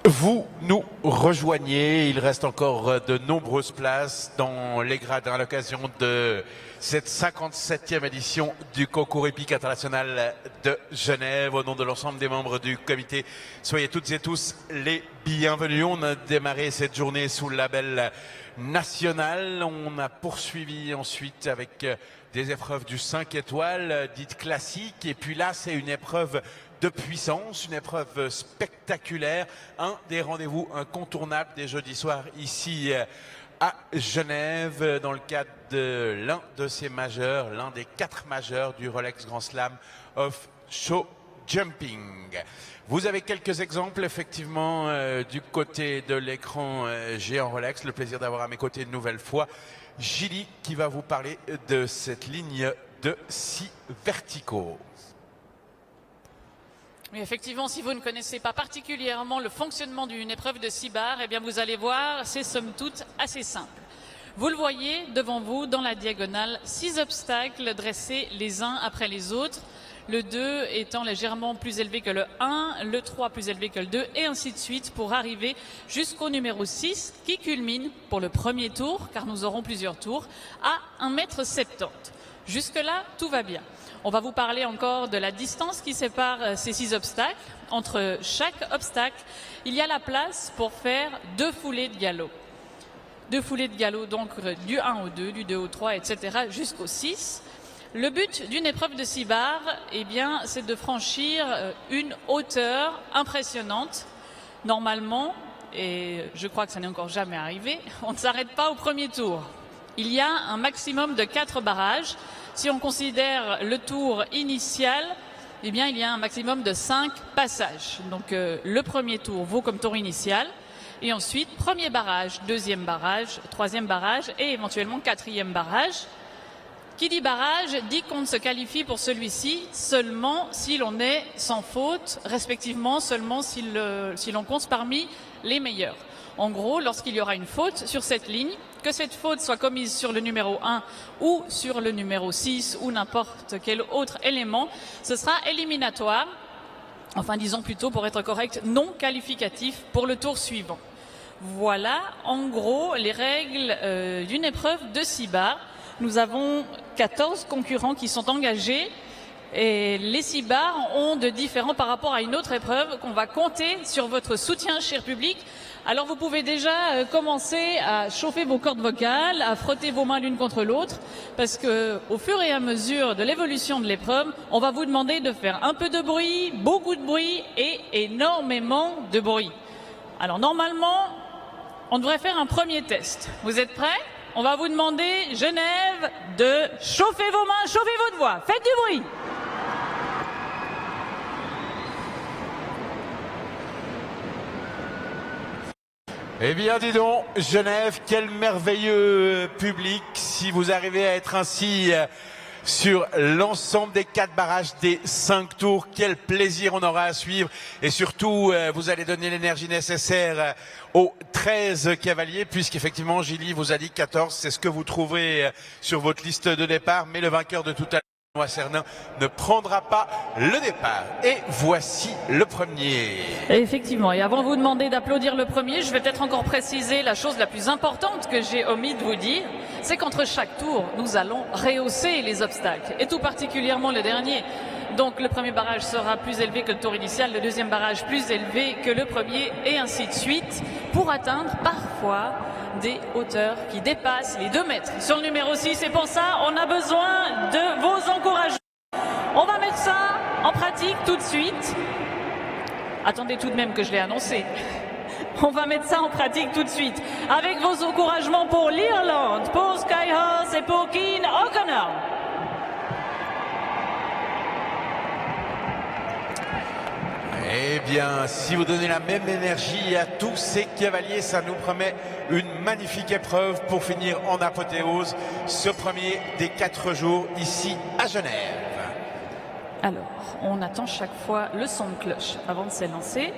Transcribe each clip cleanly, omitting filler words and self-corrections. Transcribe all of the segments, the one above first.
Vous nous rejoignez, il reste encore de nombreuses places dans les gradins à l'occasion de cette 57e édition du concours épique international de Genève. Au nom de l'ensemble des membres du comité, soyez toutes et tous les bienvenus. On a démarré cette journée sous le label national. On a poursuivi ensuite avec des épreuves du 5 étoiles, dites classiques. Et puis là, c'est une épreuve de puissance, une épreuve spectaculaire, un des rendez-vous incontournables des jeudis soirs ici à Genève, dans le cadre de l'un de ces majeurs, l'un des 4 majeurs du Rolex Grand Slam of Show Jumping. Vous avez quelques exemples effectivement du côté de l'écran géant Rolex. Le plaisir d'avoir à mes côtés une nouvelle fois Gilly qui va vous parler de cette ligne de 6 verticaux. Oui, effectivement, si vous ne connaissez pas particulièrement le fonctionnement d'une épreuve de 6 barres, eh bien vous allez voir, c'est somme toute assez simple. Vous le voyez devant vous, dans la diagonale, 6 obstacles dressés les uns après les autres. Le 2 étant légèrement plus élevé que le 1, le 3 plus élevé que le 2, et ainsi de suite pour arriver jusqu'au numéro 6 qui culmine pour le premier tour, car nous aurons plusieurs tours, à 1,70 m. Jusque-là, tout va bien. On va vous parler encore de la distance qui sépare ces 6 obstacles. Entre chaque obstacle, il y a la place pour faire 2 foulées de galop. 2 foulées de galop, donc du 1 au 2, du 2 au 3, etc. jusqu'au 6. Le but d'une épreuve de 6 barres, eh bien, c'est de franchir une hauteur impressionnante. Normalement, et je crois que ça n'est encore jamais arrivé, on ne s'arrête pas au premier tour. Il y a un maximum de 4 barrages. Si on considère le tour initial, eh bien, il y a un maximum de 5 passages. Donc, le premier tour vaut comme tour initial. Et ensuite, premier barrage, deuxième barrage, troisième barrage et éventuellement quatrième barrage. Qui dit barrage dit qu'on ne se qualifie pour celui-ci seulement si l'on est sans faute, respectivement seulement si l'on compte parmi les meilleurs. En gros, lorsqu'il y aura une faute sur cette ligne, que cette faute soit commise sur le numéro 1 ou sur le numéro 6 ou n'importe quel autre élément, ce sera éliminatoire, enfin disons plutôt pour être correct, non qualificatif pour le tour suivant. Voilà en gros les règles d'une épreuve de 6 barres. Nous avons 14 concurrents qui sont engagés et les 6 barres ont de différents par rapport à une autre épreuve qu'on va compter sur votre soutien, cher public. Alors vous pouvez déjà commencer à chauffer vos cordes vocales, à frotter vos mains l'une contre l'autre, parce que au fur et à mesure de l'évolution de l'épreuve, on va vous demander de faire un peu de bruit, beaucoup de bruit et énormément de bruit. Alors normalement, on devrait faire un premier test. Vous êtes prêts ? On va vous demander, Genève, de chauffer vos mains, chauffer votre voix. Faites du bruit. Eh bien, dis donc, Genève, quel merveilleux public. Si vous arrivez à être ainsi sur l'ensemble des 4 barrages des 5 tours, quel plaisir on aura à suivre. Et surtout, vous allez donner l'énergie nécessaire aux 13 cavaliers, puisqu'effectivement, Gilly vous a dit 14, c'est ce que vous trouverez sur votre liste de départ. Mais le vainqueur de tout à l'heure, Benoît Cernin, ne prendra pas le départ. Et voici le premier. Effectivement, et avant de vous demander d'applaudir le premier, je vais peut-être encore préciser la chose la plus importante que j'ai omis de vous dire, c'est qu'entre chaque tour, nous allons rehausser les obstacles, et tout particulièrement le dernier. Donc le premier barrage sera plus élevé que le tour initial, le deuxième barrage plus élevé que le premier, et ainsi de suite, pour atteindre parfois des hauteurs qui dépassent les 2 mètres. Sur le numéro 6, et pour ça, on a besoin de vos encouragements. On va mettre ça en pratique tout de suite. Attendez tout de même que je l'ai annoncé. On va mettre ça en pratique tout de suite. Avec vos encouragements pour l'Irlande, pour Sky Horse et pour Keen O'Connor. Eh bien, si vous donnez la même énergie à tous ces cavaliers, ça nous promet une magnifique épreuve pour finir en apothéose ce premier des 4 jours ici à Genève. Alors, on attend chaque fois le son de cloche avant de s'élancer.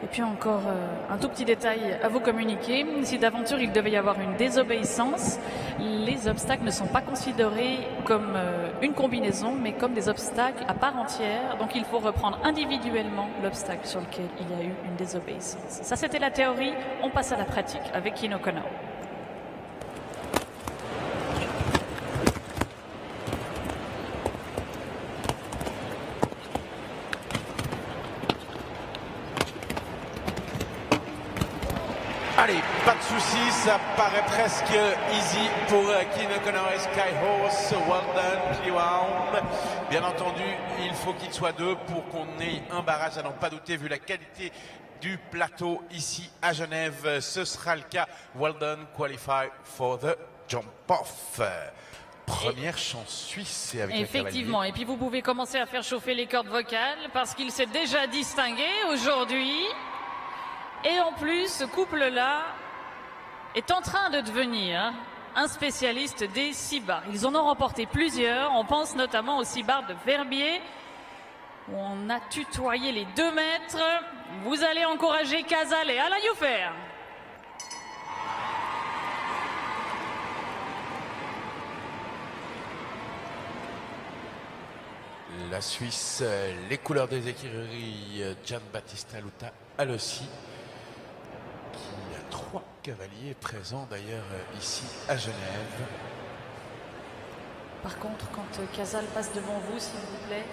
Et puis encore un tout petit détail à vous communiquer. Si d'aventure il devait y avoir une désobéissance, les obstacles ne sont pas considérés comme une combinaison, mais comme des obstacles à part entière. Donc il faut reprendre individuellement l'obstacle sur lequel il y a eu une désobéissance. Ça c'était la théorie, on passe à la pratique avec Kino Kono. Allez, pas de soucis, ça paraît presque easy pour Kino Kono et Skyhorse. Well done, clear round. Bien entendu, il faut qu'il soit deux pour qu'on ait un barrage à n'en pas douter vu la qualité du plateau ici à Genève. Ce sera le cas. Well done, qualify for the jump off. Première chance suisse et avec effectivement, et puis vous pouvez commencer à faire chauffer les cordes vocales parce qu'il s'est déjà distingué aujourd'hui. Et en plus, ce couple-là est en train de devenir un spécialiste des 6 bars. Ils en ont remporté plusieurs. On pense notamment aux 6 bars de Verbier, où on a tutoyé les 2 mètres. Vous allez encourager Casal et Alain Youfer. La Suisse, les couleurs des écuries, Gianbattista Luta, elle aussi. Il y a 3 cavaliers présents d'ailleurs ici à Genève. Par contre, quand Casal passe devant vous, s'il vous plaît,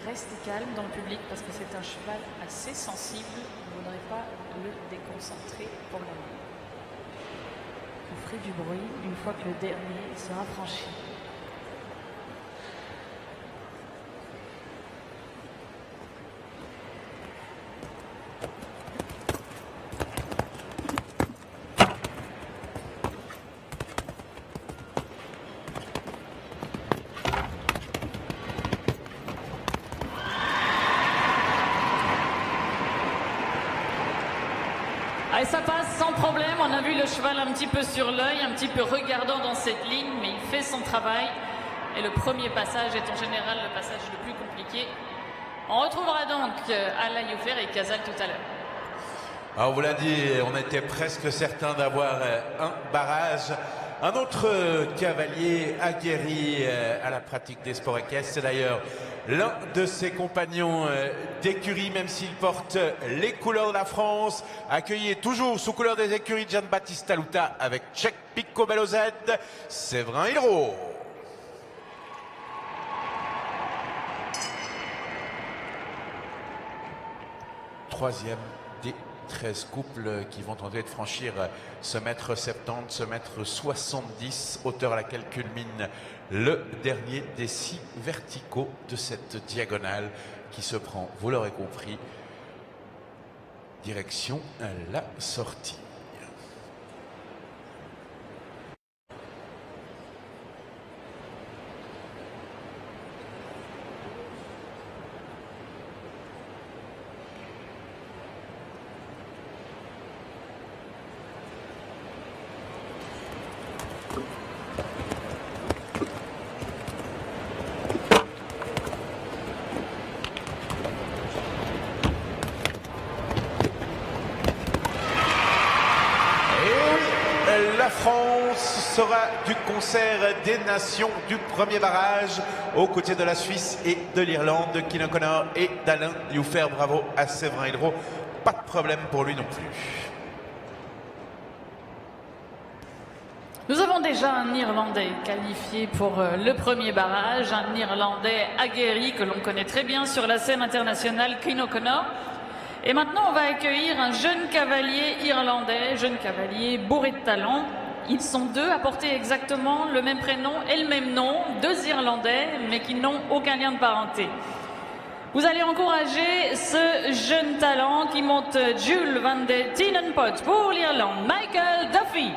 restez calme dans le public parce que c'est un cheval assez sensible. Vous ne voudrez pas le déconcentrer pour le moment. Vous ferez du bruit une fois que le dernier sera franchi. Et ça passe sans problème, on a vu le cheval un petit peu sur l'œil, un petit peu regardant dans cette ligne, mais il fait son travail. Et le premier passage est en général le passage le plus compliqué. On retrouvera donc Alain Youfer et Casal tout à l'heure. Alors, on vous l'a dit, on était presque certain d'avoir un barrage. Un autre cavalier aguerri à la pratique des sports équestres, c'est d'ailleurs l'un de ses compagnons d'écurie, même s'il porte les couleurs de la France, accueilli toujours sous couleurs des écuries de Gianbattista Luta avec Czech Picobello Z, Séverin Hidro. Troisième des 13 couples qui vont tenter de franchir ce mètre 70, ce mètre 70, hauteur à laquelle culmine le dernier des 6 verticaux de cette diagonale qui se prend, vous l'aurez compris, direction la sortie. La France sera du concert des nations du premier barrage aux côtés de la Suisse et de l'Irlande, de Kino Kono et d'Alain Youfer. Bravo à Séverin Hidro. Pas de problème pour lui non plus. Nous avons déjà un Irlandais qualifié pour le premier barrage, un Irlandais aguerri que l'on connaît très bien sur la scène internationale, Kino Kono. Et maintenant, on va accueillir un jeune cavalier irlandais, jeune cavalier bourré de talent. Ils sont 2 à porter exactement le même prénom et le même nom, 2 Irlandais, mais qui n'ont aucun lien de parenté. Vous allez encourager ce jeune talent qui monte Jules van de Tienenpot pour l'Irlande, Michael Duffy.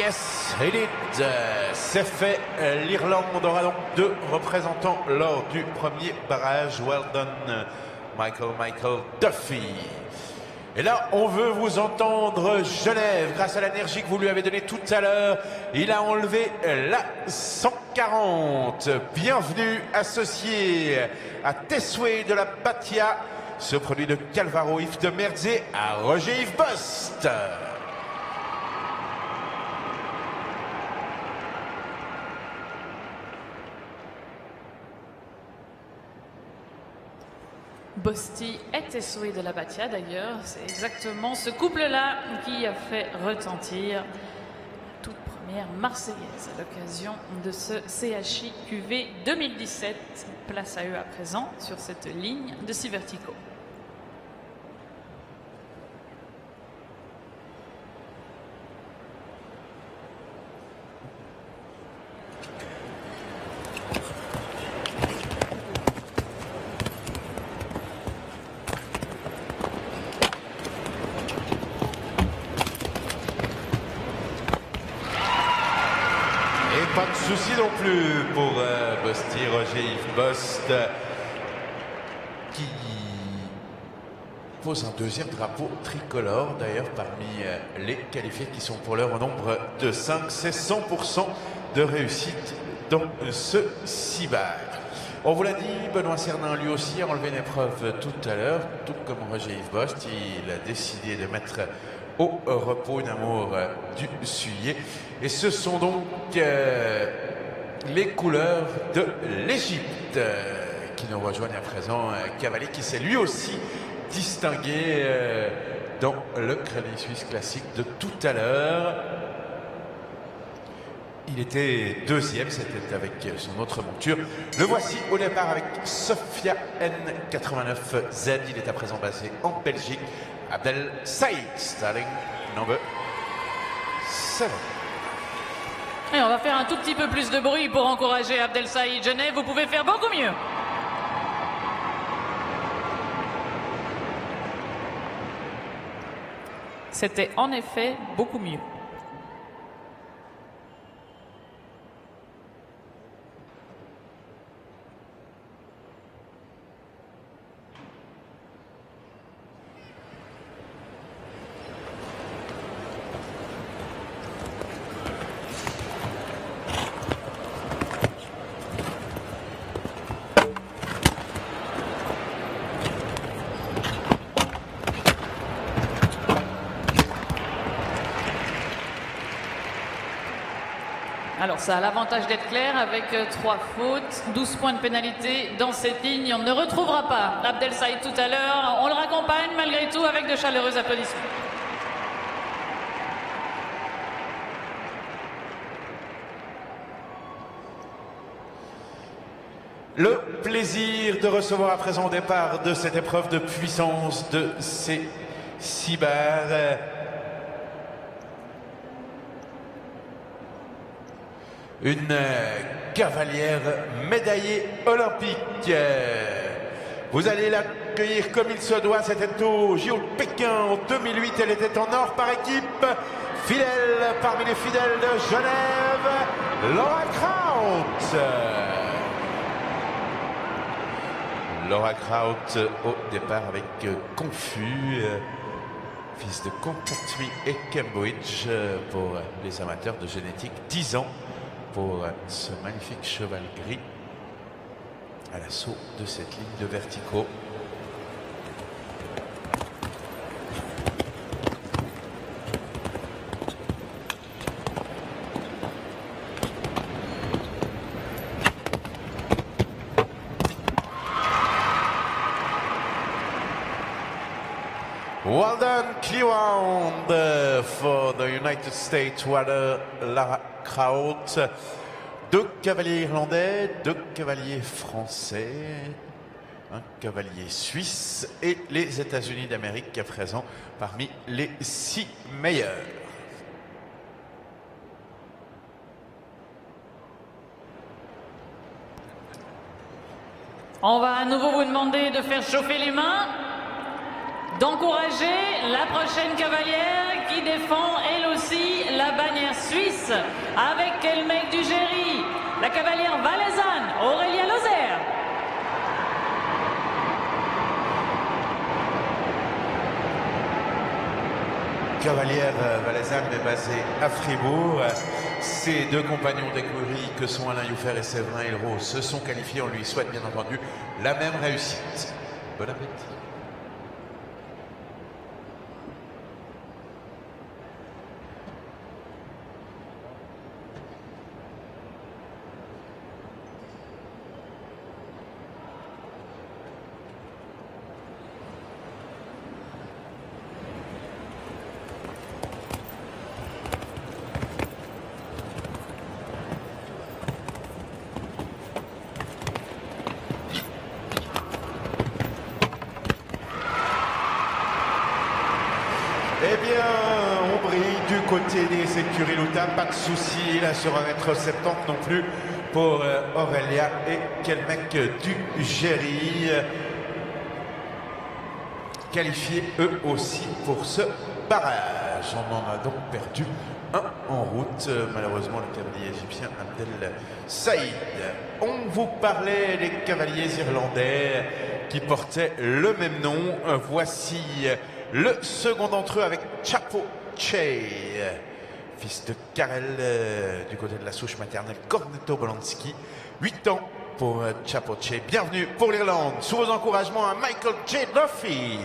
Yes, he did. C'est fait. L'Irlande aura donc 2 représentants lors du premier barrage. Well done, Michael Duffy. Et là, on veut vous entendre Genève. Grâce à l'énergie que vous lui avez donnée tout à l'heure, il a enlevé la 140. Bienvenue associé à Tesway de la Batia, ce produit de Calvaro Yves de Merzier à Roger Yves Bost. Bosti et Tessoui de la Batia d'ailleurs, c'est exactement ce couple-là qui a fait retentir toute première Marseillaise à l'occasion de ce CHI QV 2017. Place à eux à présent sur cette ligne de 6 verticaux. Pas de souci non plus pour Bosti, Roger Yves Bost, qui pose un deuxième drapeau tricolore, d'ailleurs parmi les qualifiés qui sont pour l'heure au nombre de 5. C'est 100% de réussite dans ce 6 bar. On vous l'a dit, Benoît Cernin lui aussi a enlevé une épreuve tout à l'heure, tout comme Roger Yves Bost. Il a décidé de mettre au repos une amour du suyer. Et ce sont donc les couleurs de l'Égypte qui nous rejoignent à présent. Cavalier qui s'est lui aussi distingué dans le Crédit Suisse classique de tout à l'heure. Il était deuxième, c'était avec son autre monture. Le voici au départ avec Sofia N89Z. Il est à présent basé en Belgique. Abdel Saïd, starting number 7. Et on va faire un tout petit peu plus de bruit pour encourager Abdel Saïd. Genève, vous pouvez faire beaucoup mieux. C'était en effet beaucoup mieux. Alors ça a l'avantage d'être clair avec 3 fautes, 12 points de pénalité dans cette ligne. On ne retrouvera pas Abdel Saïd tout à l'heure. On le raccompagne malgré tout avec de chaleureux applaudissements. Le plaisir de recevoir à présent au départ de cette épreuve de puissance de ces 6 bars. Une cavalière médaillée olympique. Vous allez l'accueillir comme il se doit. C'était au JO de Pékin en 2008. Elle était en or par équipe. Fidèle parmi les fidèles de Genève, Laura Kraut. Laura Kraut au départ avec Confus, fils de Contact Me et Cambridge pour les amateurs de génétique. 10 ans pour ce magnifique cheval gris à l'assaut de cette ligne de verticaux. Well done, Cleveland for the United States. Lara Kraut. 2 cavaliers irlandais, 2 cavaliers français, un cavalier suisse et les États-Unis d'Amérique à présent parmi les 6 meilleurs. On va à nouveau vous demander de faire chauffer les mains, d'encourager la prochaine cavalière qui défend elle aussi la bannière suisse avec Kelmek du Géry, la cavalière valaisanne Aurélia Lozère. Cavalière valaisanne est basée à Fribourg. Ses deux compagnons d'écurie que sont Alain Youffer et Séverin Hilrault se sont qualifiés. On lui souhaite bien entendu la même réussite. Bon appétit. Eh bien, on brille du côté des écuries Louta, pas de souci là sur 1m70 non plus pour Aurélia et Kelmek du Géry. Qualifiés eux aussi pour ce barrage. On en a donc perdu un en route. Malheureusement, le cavalier égyptien Abdel Saïd. On vous parlait des cavaliers irlandais qui portaient le même nom. Voici le second d'entre eux avec Chapo Che, fils de Karel du côté de la souche maternelle Cornetto Bolanski. 8 ans pour Chapo Che. Bienvenue pour l'Irlande. Sous vos encouragements à Michael J. Duffy.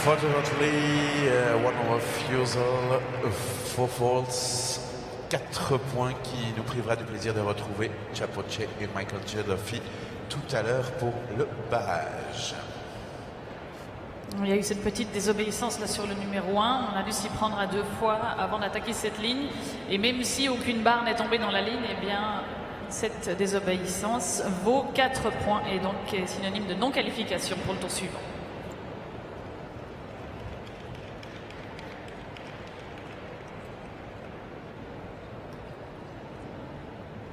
Unfortunately, one refusal, 4 faults, 4 points qui nous privera du plaisir de retrouver Chapo Che et Michael J. Duffy tout à l'heure pour le barrage. Il y a eu cette petite désobéissance là sur le numéro 1. On a dû s'y prendre à 2 fois avant d'attaquer cette ligne. Et même si aucune barre n'est tombée dans la ligne, eh bien, cette désobéissance vaut 4 points et donc est synonyme de non-qualification pour le tour suivant.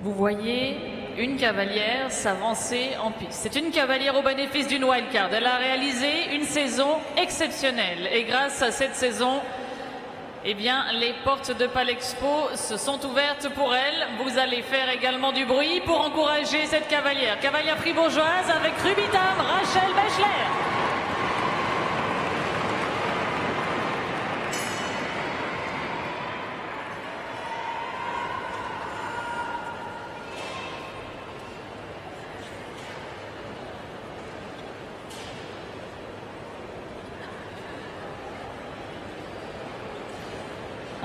Vous voyez une cavalière s'avancer en piste. C'est une cavalière au bénéfice d'une wildcard. Elle a réalisé une saison exceptionnelle. Et grâce à cette saison, eh bien, les portes de Palexpo se sont ouvertes pour elle. Vous allez faire également du bruit pour encourager cette cavalière. Cavalière fribourgeoise avec Rubitam, Rachel Bechler.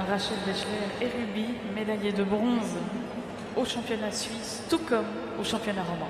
Rachel Bechler et Ruby, médaillée de bronze au championnat suisse, tout comme au championnat roman.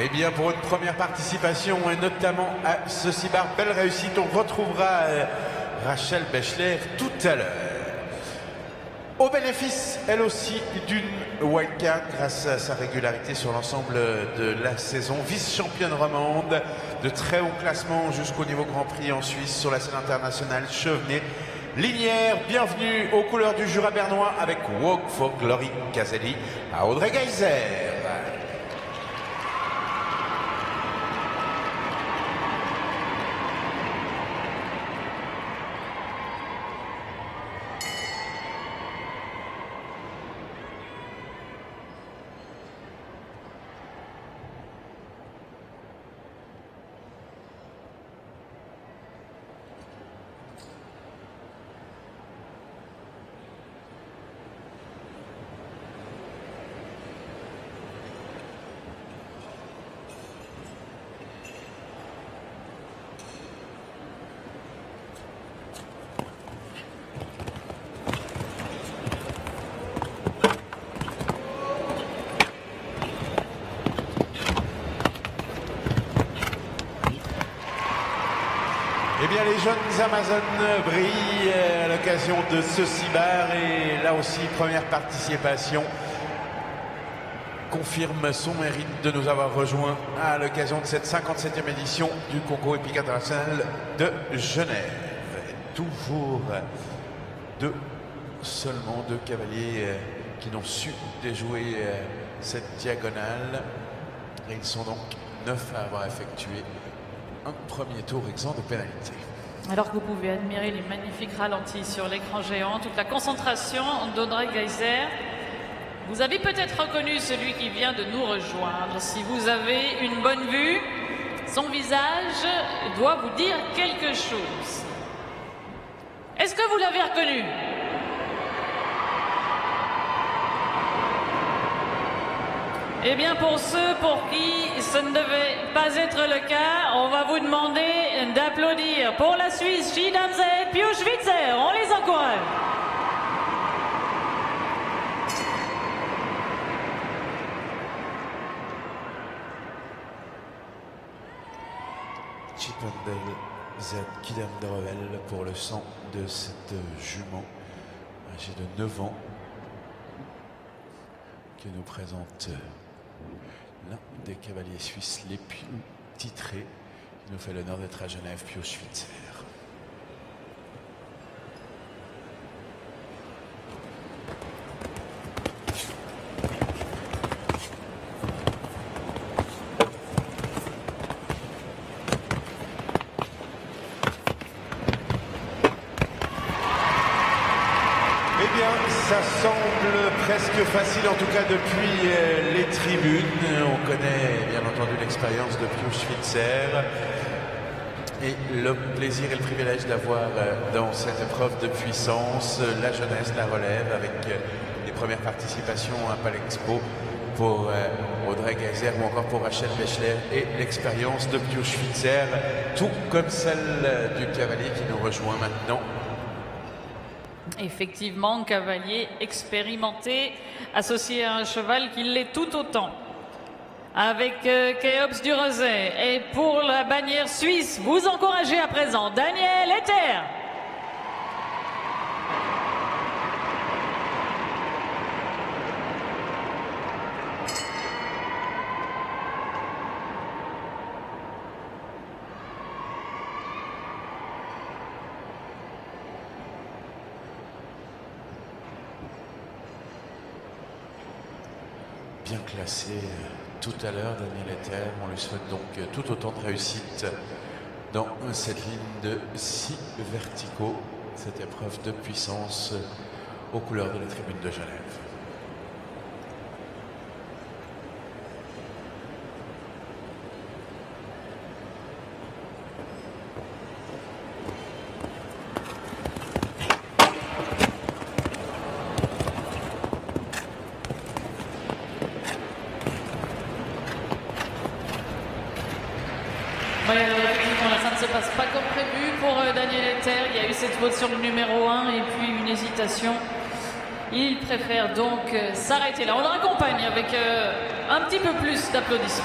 Eh bien, pour une première participation, et notamment à ce Cibar, belle réussite, on retrouvera Rachel Bechler tout à l'heure. Au bénéfice, elle aussi, d'une wildcard grâce à sa régularité sur l'ensemble de la saison. Vice-championne romande, de très haut classement jusqu'au niveau Grand Prix en Suisse sur la scène internationale. Chevenée, Linière, bienvenue aux couleurs du Jura bernois avec Walk for Glory Caselli à Audrey Geyser. Eh bien, les jeunes Amazones brillent à l'occasion de ce Cibar et là aussi, première participation confirme son mérite de nous avoir rejoints à l'occasion de cette 57e édition du concours hippique international de Genève. Toujours seulement deux cavaliers qui n'ont su déjouer cette diagonale et ils sont donc 9 à avoir effectué un premier tour exempt de pénalité. Alors que vous pouvez admirer les magnifiques ralentis sur l'écran géant, toute la concentration d'Audrey Geyser, vous avez peut-être reconnu celui qui vient de nous rejoindre. Si vous avez une bonne vue, son visage doit vous dire quelque chose. Est-ce que vous l'avez reconnu? Eh bien, pour ceux pour qui ce ne devait pas être le cas, on va vous demander d'applaudir pour la Suisse, Schiedamse et Pius-Schwitzer. On les encourage. Chippendale Z Kidam de Revel pour le sang de cette jument âgée de 9 ans qui nous présente l'un des cavaliers suisses les plus titrés qui nous fait l'honneur d'être à Genève, Pius-Schwitzer. Eh bien, ça semble presque facile, en tout cas depuis les tribunes. On connaît bien entendu l'expérience de Pius-Schwitzer et le plaisir et le privilège d'avoir dans cette épreuve de puissance la jeunesse, la relève, avec les premières participations à Palexpo pour Audrey Geyser ou encore pour Rachel Bechler et l'expérience de Pius-Schwitzer, tout comme celle du cavalier qui nous rejoint maintenant. Effectivement, cavalier expérimenté, associé à un cheval qui l'est tout autant. Avec Kéops du Rozet. Et pour la bannière suisse, vous encouragez à présent Daniel Ether. Bien classé tout à l'heure, Daniel Ether. On lui souhaite donc tout autant de réussite dans cette ligne de 6 verticaux, cette épreuve de puissance aux couleurs de la tribune de Genève. Oui, alors effectivement, là, ça ne se passe pas comme prévu pour Daniel Ether. Il y a eu cette faute sur le numéro 1 et puis une hésitation. Il préfère donc s'arrêter là. On le raccompagne avec un petit peu plus d'applaudissements.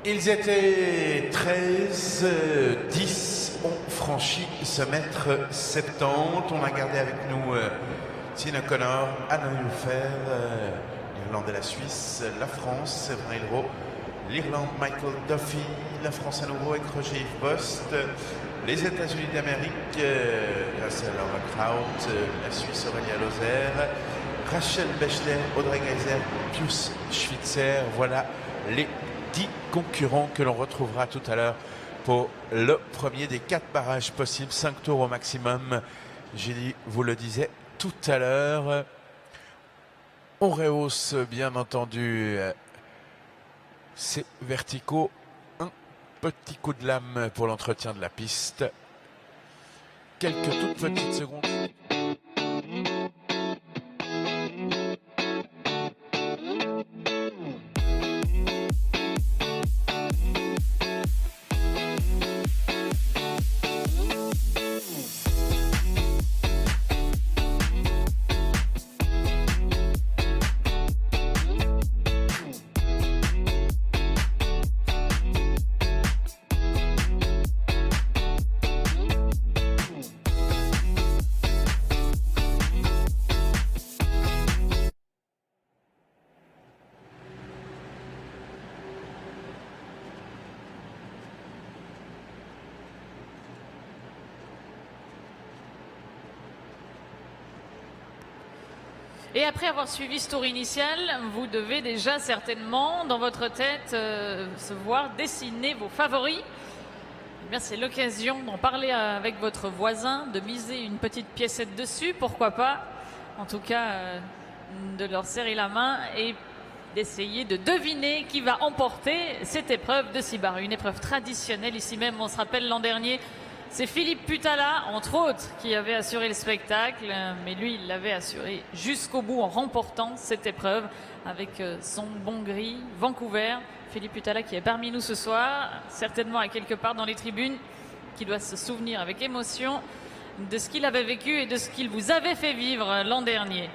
Ils étaient 13, 10 ont franchi ce mètre 70. On a gardé avec nous Tina Connor, Anna Hulfer, l'Irlande et la Suisse, la France, Séverin Hildreau, l'Irlande, Michael Duffy, la France à nouveau avec Roger Yves Bost, les États-Unis d'Amérique, Russell Overkraut, la Suisse Aurélia Lozère, Rachel Bechler, Audrey Geiser, Pius Schwitzer. Voilà les 10 concurrents que l'on retrouvera tout à l'heure pour le premier des 4 barrages possibles, 5 tours au maximum. Julie vous le disait tout à l'heure. On rehausse bien entendu ces verticaux. Un petit coup de lame pour l'entretien de la piste. Quelques toutes petites secondes. Et après avoir suivi ce tour initial, vous devez déjà certainement, dans votre tête, se voir dessiner vos favoris. Eh bien, c'est l'occasion d'en parler avec votre voisin, de miser une petite piécette dessus, pourquoi pas. En tout cas, de leur serrer la main et d'essayer de deviner qui va emporter cette épreuve de 6 barres. Une épreuve traditionnelle ici même, on se rappelle l'an dernier. C'est Philippe Putala, entre autres, qui avait assuré le spectacle, mais lui, il l'avait assuré jusqu'au bout en remportant cette épreuve avec son bon gris Vancouver. Philippe Putala qui est parmi nous ce soir, certainement à quelque part dans les tribunes, qui doit se souvenir avec émotion de ce qu'il avait vécu et de ce qu'il vous avait fait vivre l'an dernier.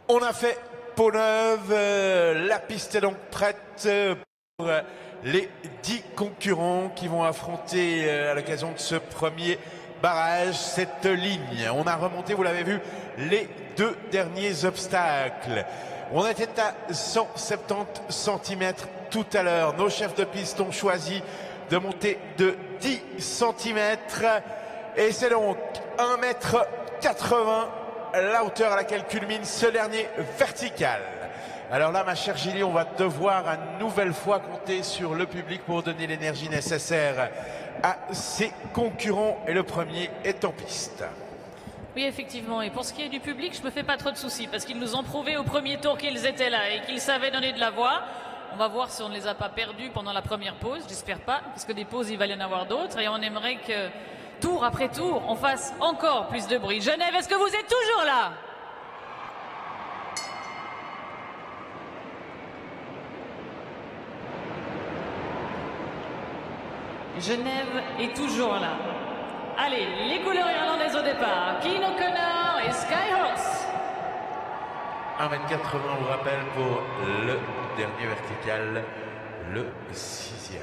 On a fait peau neuve, la piste est donc prête pour les 10 concurrents qui vont affronter à l'occasion de ce premier barrage cette ligne. On a remonté, vous l'avez vu, les 2 derniers obstacles. On était à 170 cm tout à l'heure. Nos chefs de piste ont choisi de monter de 10 cm et c'est donc 1,80 m la hauteur à laquelle culmine ce dernier vertical. Alors là, ma chère Gilly, on va devoir une nouvelle fois compter sur le public pour donner l'énergie nécessaire à ses concurrents. Et le premier est en piste. Oui, effectivement. Et pour ce qui est du public, je me fais pas trop de soucis parce qu'ils nous ont prouvé au premier tour qu'ils étaient là et qu'ils savaient donner de la voix. On va voir si on ne les a pas perdus pendant la première pause. J'espère pas, parce que des pauses, il va y en avoir d'autres. Et on aimerait que, tour après tour, on fasse encore plus de bruit. Genève, est-ce que vous êtes toujours là? Genève est toujours là. Allez, les couleurs irlandaises au départ. Kino Connor et Skyhorse. 1m80, on vous rappelle, pour le dernier vertical, le 6e.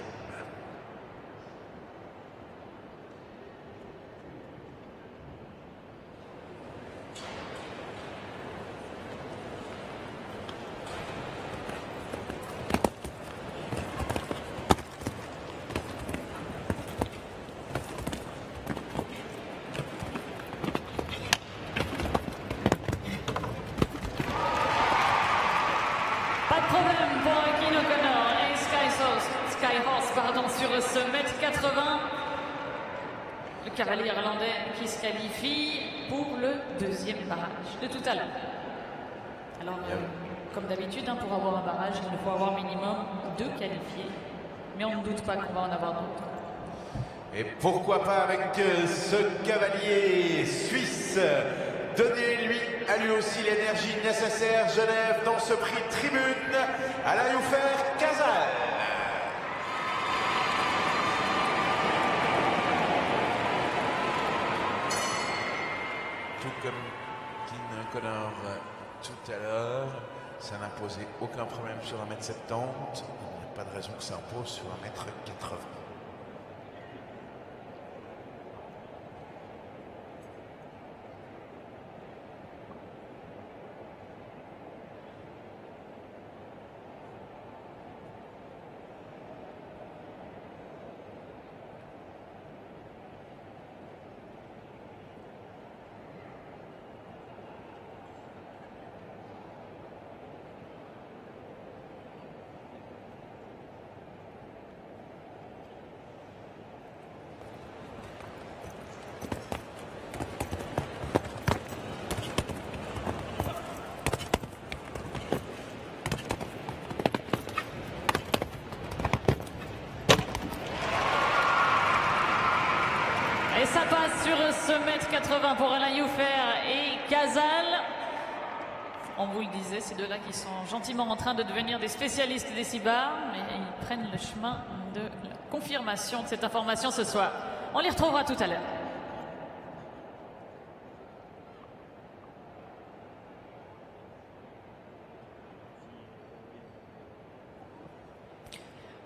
Pas de problème pour Keen O'Connor et Skyhorse sur ce mètre 80. Le cavalier irlandais qui se qualifie pour le deuxième barrage de tout à l'heure. Alors, comme d'habitude, pour avoir un barrage, il faut avoir minimum 2 qualifiés. Mais on ne doute pas qu'on va en avoir d'autres. Et pourquoi pas avec ce cavalier suisse. Donnez-lui à lui aussi l'énergie nécessaire. Genève dans ce prix tribune. Alain Youffer, Casal. Tout comme Keen O'Connor tout à l'heure, ça n'a posé aucun problème sur 1m70. Il n'y a pas de raison que ça impose sur 1m80. Et ça passe sur ce mètre 80 pour Alain Youffer et Casal. On vous le disait, ces deux-là qui sont gentiment en train de devenir des spécialistes des 6 bars, mais ils prennent le chemin de la confirmation de cette information ce soir. On les retrouvera tout à l'heure.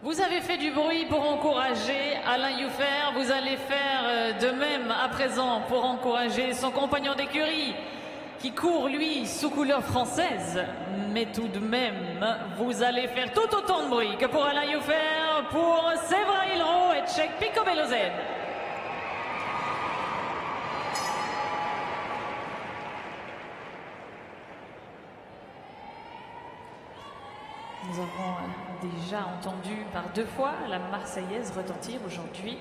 Vous avez fait du bruit pour encourager Alain Youffer. Vous allez faire de même à présent pour encourager son compagnon d'écurie qui court, lui, sous couleur française. Mais tout de même, vous allez faire tout autant de bruit que pour Alain Youffer, pour Séverin Hilro et Tchèque Picobellozen. Nous avons déjà entendu par 2 fois la Marseillaise retentir aujourd'hui.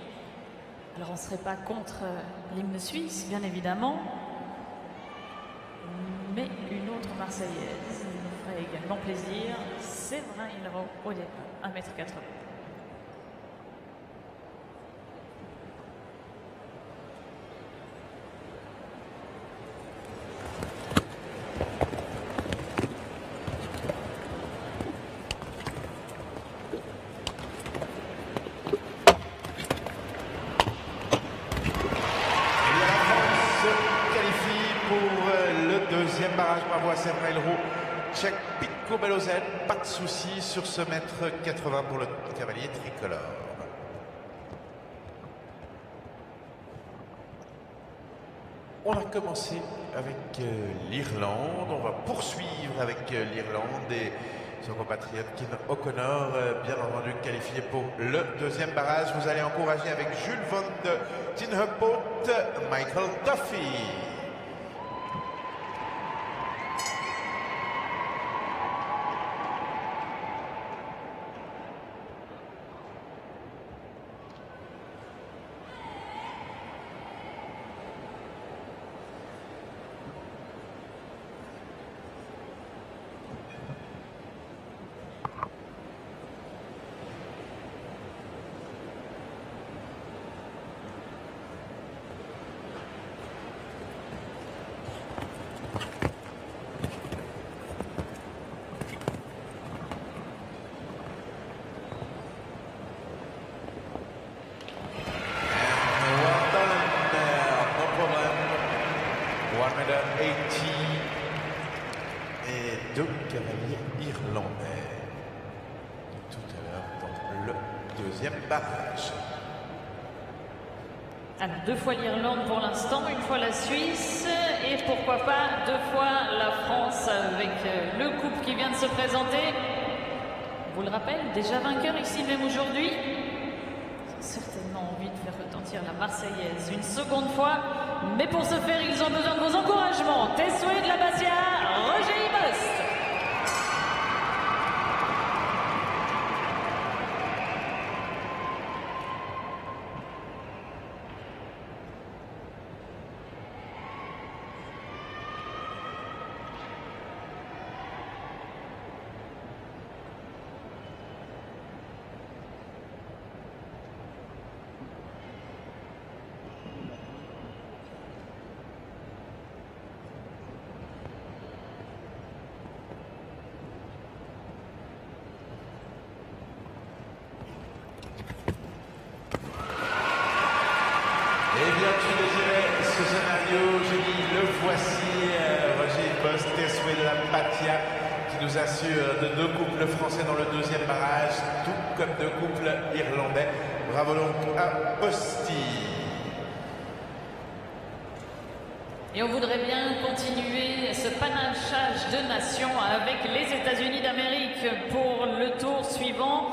Alors on ne serait pas contre l'hymne suisse, bien évidemment, mais une autre Marseillaise nous ferait également plaisir. Séverin Hilro au départ, 1m80. Barrage, bravo à Séverin Hilro, Tchèque Picobellozen, pas de souci sur ce mètre 80 pour le cavalier tricolore. On a commencé avec l'Irlande, on va poursuivre avec l'Irlande et son compatriote Keen O'Connor, bien entendu qualifié pour le deuxième barrage. Vous allez encourager avec Jules Van de Tinhupot, Michael Duffy. et 2 cavaliers irlandais. Tout à l'heure dans le deuxième barrage. Alors, 2 fois l'Irlande pour l'instant, 1 fois la Suisse et pourquoi pas 2 fois la France avec le couple qui vient de se présenter. Je vous le rappelle, déjà vainqueur ici même aujourd'hui. Ils ont certainement envie de faire retentir la Marseillaise une seconde fois, mais pour ce faire, ils ont besoin de vos encouragements. Tessué de la Bastia, Roger Ibost. Eh bien, tu désirais ce scénario, j'ai dit, le voici, Roger Ibost, Tessué de la Patia, qui nous assure de 2 couples français dans le deuxième barrage, tout comme 2 couples irlandais. Bravo donc à Posti. Et on voudrait bien continuer ce panachage de nations avec les États-Unis d'Amérique pour le tour suivant.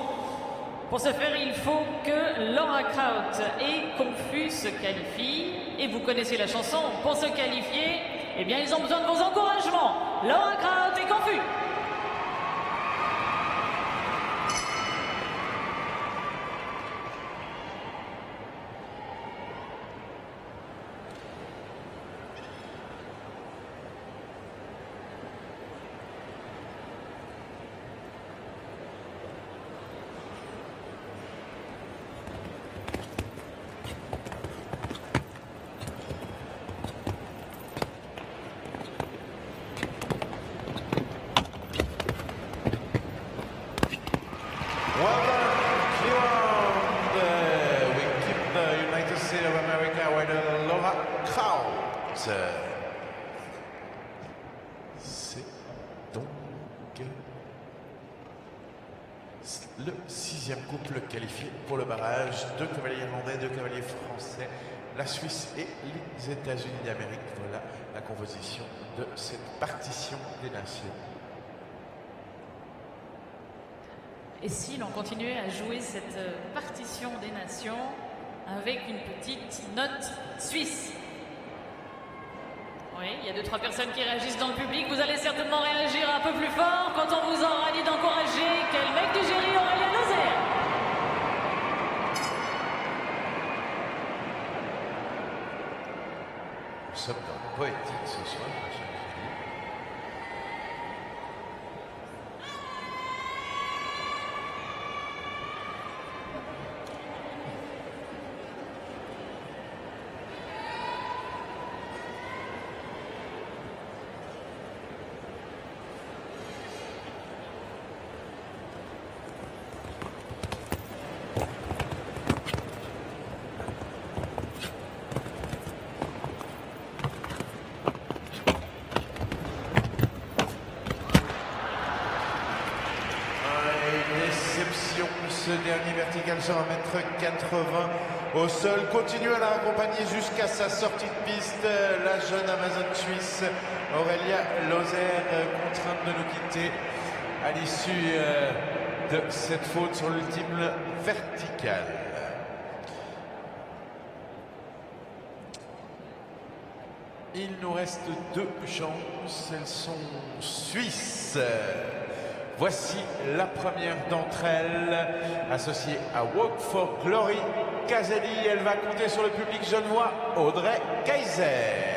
Pour ce faire, il faut que Laura Kraut et Confus se qualifient. Et vous connaissez la chanson. Pour se qualifier, eh bien, ils ont besoin de vos encouragements. Laura Kraut et Confus. Well done, Cleveland. We keep the United States of America with Laura Kraut. C'est donc le 6e couple qualifié pour le barrage. 2 cavaliers irlandais, 2 cavaliers français, la Suisse et les États-Unis d'Amérique. Voilà la composition de cette partition des nations. Et si l'on continuait à jouer cette partition des nations avec une petite note suisse? Oui, il y a 2-3 personnes qui réagissent dans le public. Vous allez certainement réagir un peu plus fort quand on vous aura dit d'encourager quel mec du Géry, Aurélien Lozère. Nous sommes dans le poétique ce soir. Ce dernier vertical sur 1,80 m au sol. Continue à la accompagner jusqu'à sa sortie de piste. La jeune Amazone suisse Aurélia Lozère, contrainte de nous quitter à l'issue de cette faute sur l'ultime vertical. Il nous reste 2 chances. Elles sont suisses. Voici la première d'entre elles, associée à Walk for Glory, Caselli. Elle va compter sur le public genevois, Audrey Kaiser.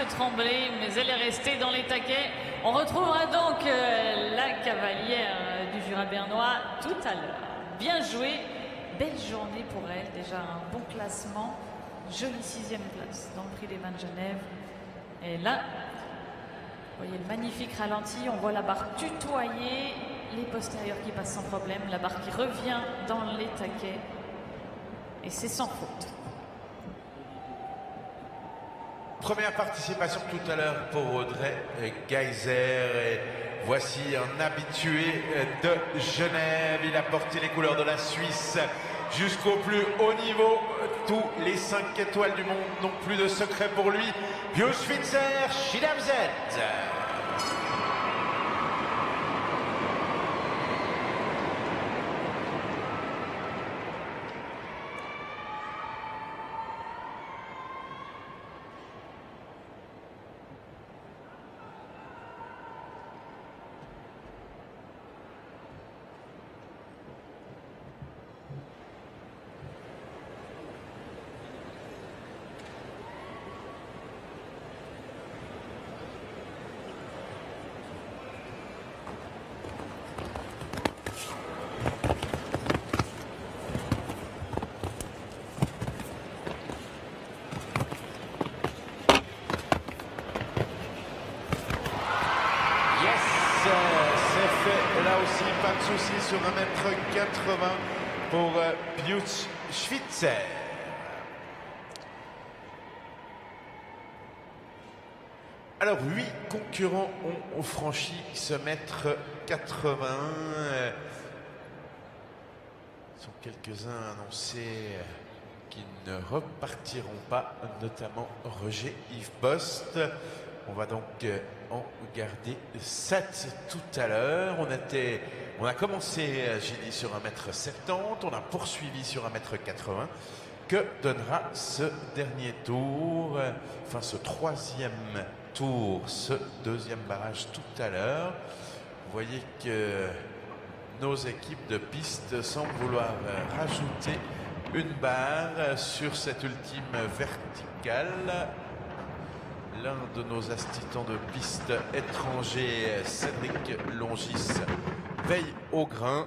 trembler, mais elle est restée dans les taquets. On retrouvera donc la cavalière du Jura bernois tout à l'heure. Bien joué, belle journée pour elle, déjà un bon classement, jolie 6e place dans le prix des Vins de Genève. Et là, vous voyez le magnifique ralenti, on voit la barre tutoyer, les postérieurs qui passent sans problème, la barre qui revient dans les taquets, et c'est sans faute. Première participation tout à l'heure pour Audrey Geiser. Et voici un habitué de Genève. Il a porté les couleurs de la Suisse jusqu'au plus haut niveau. Tous les 5 étoiles du monde n'ont plus de secret pour lui. Bio Schwitzer, Schidamzet. Pas de soucis sur 1m80 pour Piotr Schwitzer. Alors 8 concurrents ont franchi ce mètre 80. Il sont quelques-uns annoncés qui ne repartiront pas, notamment Roger Yves Post. On va donc en garder 7 tout à l'heure. On a commencé, j'ai dit, sur 1m70. On a poursuivi sur 1m80. Que donnera ce dernier tour, enfin ce 3e tour, ce 2e barrage tout à l'heure? Vous voyez que nos équipes de piste semblent vouloir rajouter une barre sur cette ultime verticale. L'un de nos assistants de piste étrangers, Cédric Longis, veille au grain.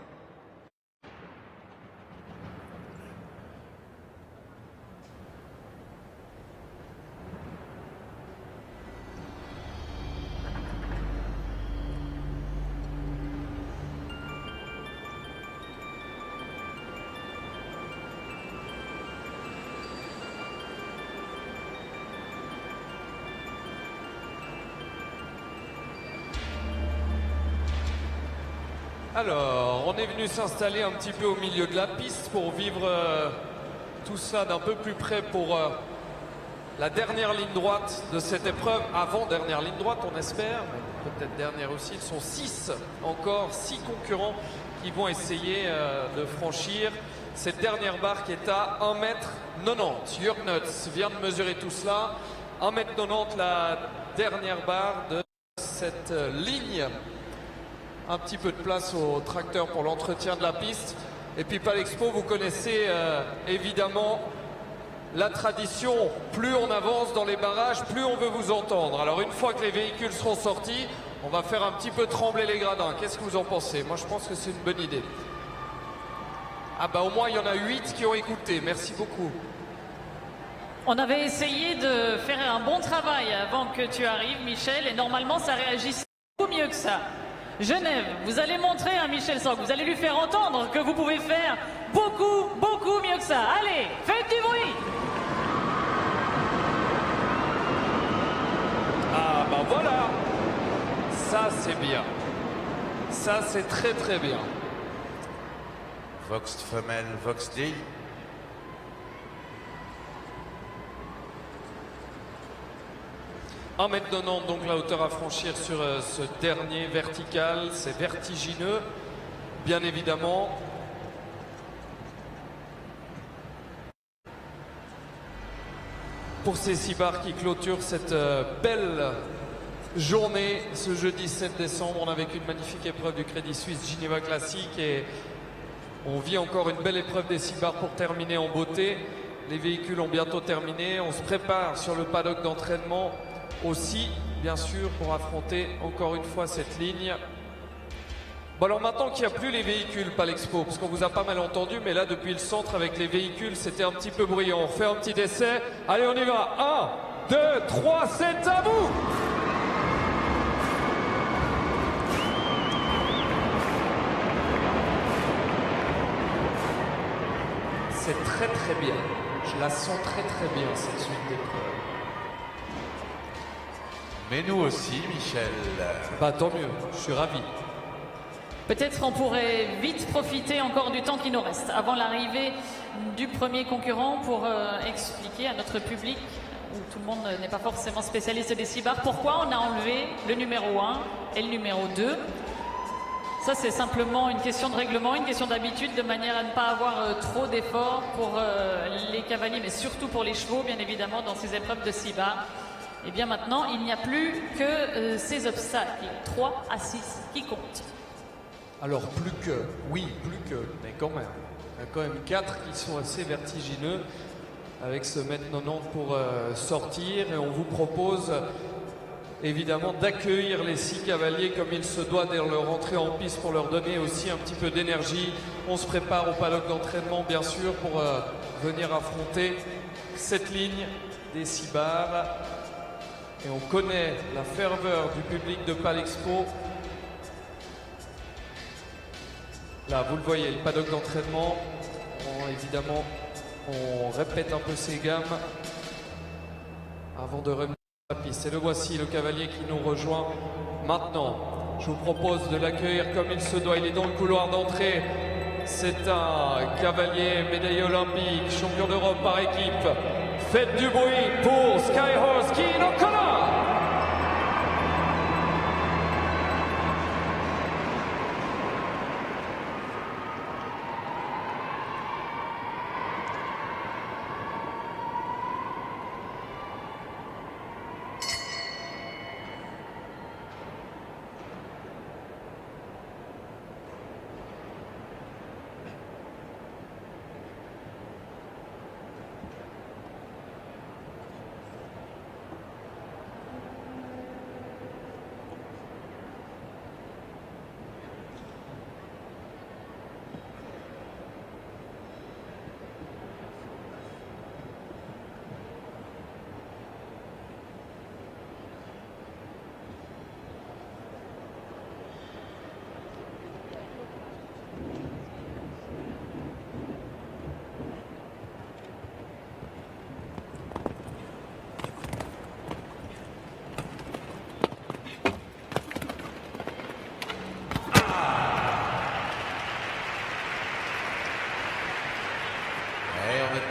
Alors, on est venu s'installer un petit peu au milieu de la piste pour vivre tout ça d'un peu plus près pour la dernière ligne droite de cette épreuve. Avant-dernière ligne droite, on espère, mais peut-être dernière aussi. Ils sont 6 encore, 6 concurrents qui vont essayer de franchir cette dernière barre qui est à 1m90. Jörg Nutz vient de mesurer tout cela. 1m90, la dernière barre de cette ligne. Un petit peu de place au tracteur pour l'entretien de la piste. Et puis Palexpo, vous connaissez évidemment la tradition. Plus on avance dans les barrages, plus on veut vous entendre. Alors une fois que les véhicules seront sortis, on va faire un petit peu trembler les gradins. Qu'est-ce que vous en pensez? Moi je pense que c'est une bonne idée. Ah bah au moins il y en a 8 qui ont écouté. Merci beaucoup. On avait essayé de faire un bon travail avant que tu arrives, Michel, et normalement ça réagissait beaucoup mieux que ça. Genève, vous allez montrer à Michel Sorg, vous allez lui faire entendre que vous pouvez faire beaucoup, beaucoup mieux que ça. Allez, faites du bruit! Ah bah voilà, ça c'est bien. Ça c'est très très bien. Vox femelle, Vox Dei. Un mètre 90, donc la hauteur à franchir sur ce dernier vertical, c'est vertigineux, bien évidemment. Pour ces 6 barres qui clôturent cette belle journée, ce jeudi 7 décembre, on avec une magnifique épreuve du Crédit Suisse Geneva Classic et on vit encore une belle épreuve des 6 barres pour terminer en beauté. Les véhicules ont bientôt terminé, on se prépare sur le paddock d'entraînement aussi, bien sûr, pour affronter encore une fois cette ligne. Bon alors maintenant qu'il n'y a plus les véhicules Palexpo, parce qu'on vous a pas mal entendu, mais là depuis le centre avec les véhicules c'était un petit peu bruyant. On fait un petit essai. Allez on y va. 1, 2, 3, c'est à vous. C'est très très bien. Je la sens très très bien cette suite d'épreuves. Mais nous aussi, Michel. Bah tant mieux, je suis ravi. Peut-être on pourrait vite profiter encore du temps qui nous reste avant l'arrivée du premier concurrent pour expliquer à notre public, où tout le monde n'est pas forcément spécialiste des 6 bars, pourquoi on a enlevé le numéro 1 et le numéro 2. Ça, c'est simplement une question de règlement, une question d'habitude, de manière à ne pas avoir trop d'efforts pour les cavaliers, mais surtout pour les chevaux, bien évidemment, dans ces épreuves de 6 bars. Et bien maintenant, il n'y a plus que ces obstacles, 3 à 6, qui comptent. Alors plus que, oui, plus que, mais quand même. Il y a quand même 4 qui sont assez vertigineux avec ce mètre 90 pour sortir. Et on vous propose évidemment d'accueillir les 6 cavaliers comme il se doit dès leur entrée en piste pour leur donner aussi un petit peu d'énergie. On se prépare au paddock d'entraînement bien sûr pour venir affronter cette ligne des 6 bars. Et on connaît la ferveur du public de Palexpo. Là, vous le voyez, le paddock d'entraînement, évidemment, on répète un peu ses gammes avant de revenir à la piste. Et le voici, le cavalier qui nous rejoint maintenant. Je vous propose de l'accueillir comme il se doit. Il est dans le couloir d'entrée. C'est un cavalier médaillé olympique, champion d'Europe par équipe. Faites du bruit pour Skyhorse Keen O'Connor.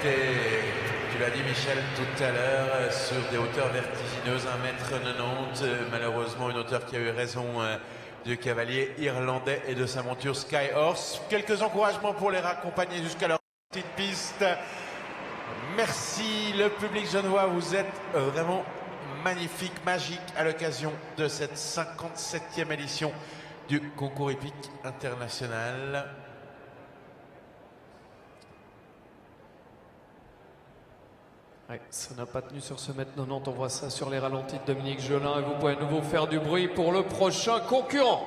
Tu l'as dit Michel tout à l'heure, sur des hauteurs vertigineuses, 1,90 m. Malheureusement, une hauteur qui a eu raison du cavalier irlandais et de sa monture Skyhorse. Quelques encouragements pour les raccompagner jusqu'à leur petite piste. Merci le public genevois, vous êtes vraiment magnifique, magique à l'occasion de cette 57e édition du concours hippique international. Ouais, ça n'a pas tenu sur ce mètre 90, on voit ça sur les ralentis de Dominique Jolin et vous pouvez à nouveau faire du bruit pour le prochain concurrent.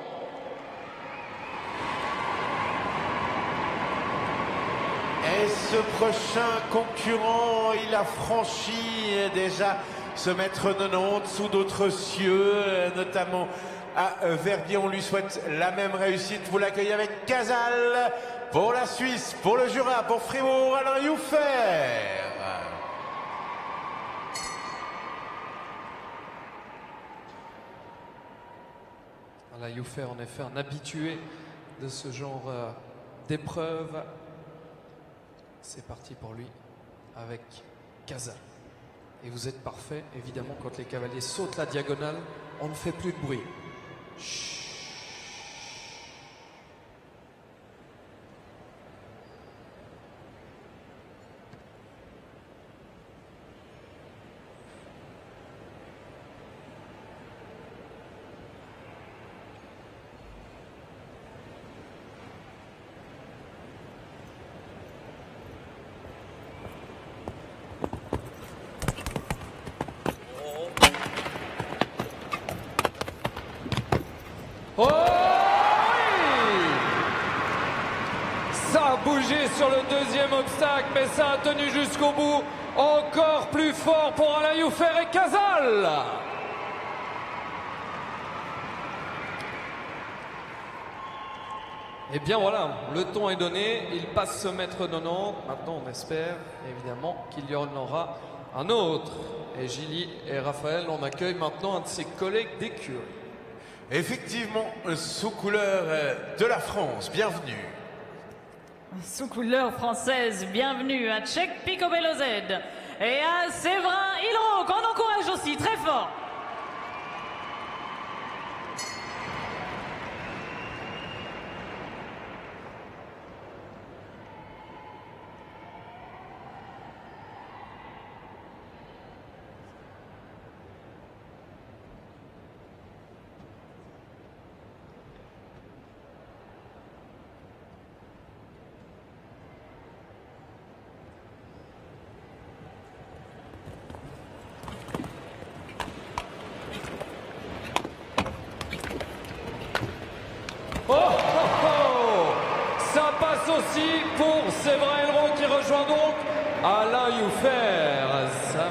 Et ce prochain concurrent, il a franchi déjà ce mètre 90 sous d'autres cieux, notamment à Verbier. On lui souhaite la même réussite. Vous l'accueillez avec Casal pour la Suisse, pour le Jura, pour Fribourg, Alain Youffer. Alain Youffer, en effet, un habitué de ce genre d'épreuve. C'est parti pour lui avec Casal. Et vous êtes parfait, évidemment, quand les cavaliers sautent la diagonale, on ne fait plus de bruit. Chut. bougé sur le deuxième obstacle, mais ça a tenu jusqu'au bout. Encore plus fort pour Alain Youffer et Casal. Et bien voilà, le ton est donné, il passe ce mètre 90. Maintenant on espère évidemment qu'il y en aura un autre. Et Gilly et Raphaël, on accueille maintenant un de ses collègues d'écurie. Effectivement, sous couleur de la France, bienvenue. Sous couleur française, bienvenue à Czech Picobello Z et à Séverin Hilro, qu'on encourage aussi très fort. Ça passe aussi pour Séverin Hilro qui rejoint donc Alain Youffer. Ça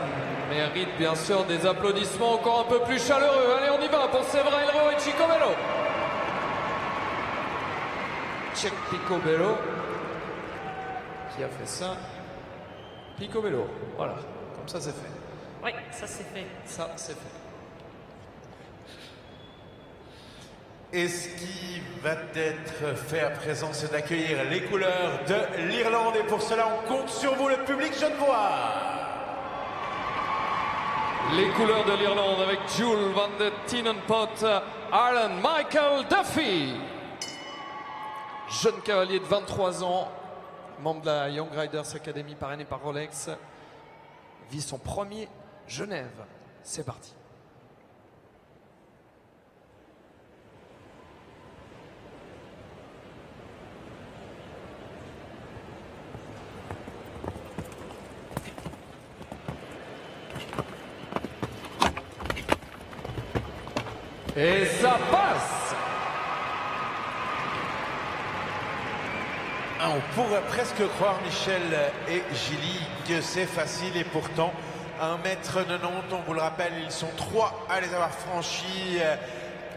mérite bien sûr des applaudissements encore un peu plus chaleureux. Allez, on y va pour Séverin Hilro et Chico Bello. Check Picobello qui a fait ça. Picobello, voilà, comme ça c'est fait. Oui, ça c'est fait. Ça c'est fait. Et ce qui va être fait à présent, c'est d'accueillir les couleurs de l'Irlande. Et pour cela, on compte sur vous, le public genevois. Les couleurs de l'Irlande avec Jules van de Tienenpot, Alan Michael Duffy. Jeune cavalier de 23 ans, membre de la Young Riders Academy parrainé par Rolex, vit son premier Genève. C'est parti. Et ça passe. On pourrait presque croire, Michel et Gilly, que c'est facile et pourtant 1m90, on vous le rappelle, ils sont 3 à les avoir franchis.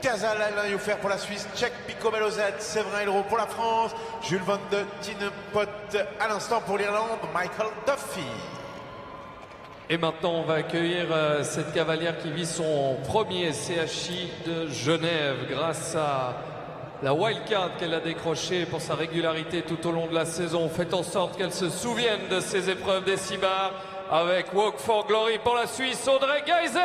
Casal, Alain Youffer pour la Suisse, Czech Picobello Z, Séverin Hilro pour la France, Jules van de Tienenpot à l'instant pour l'Irlande, Michael Duffy. Et maintenant, on va accueillir cette cavalière qui vit son premier CHI de Genève grâce à la wildcard qu'elle a décrochée pour sa régularité tout au long de la saison. Faites en sorte qu'elle se souvienne de ces épreuves des 6 bars avec Walk for Glory pour la Suisse, Audrey Geiser.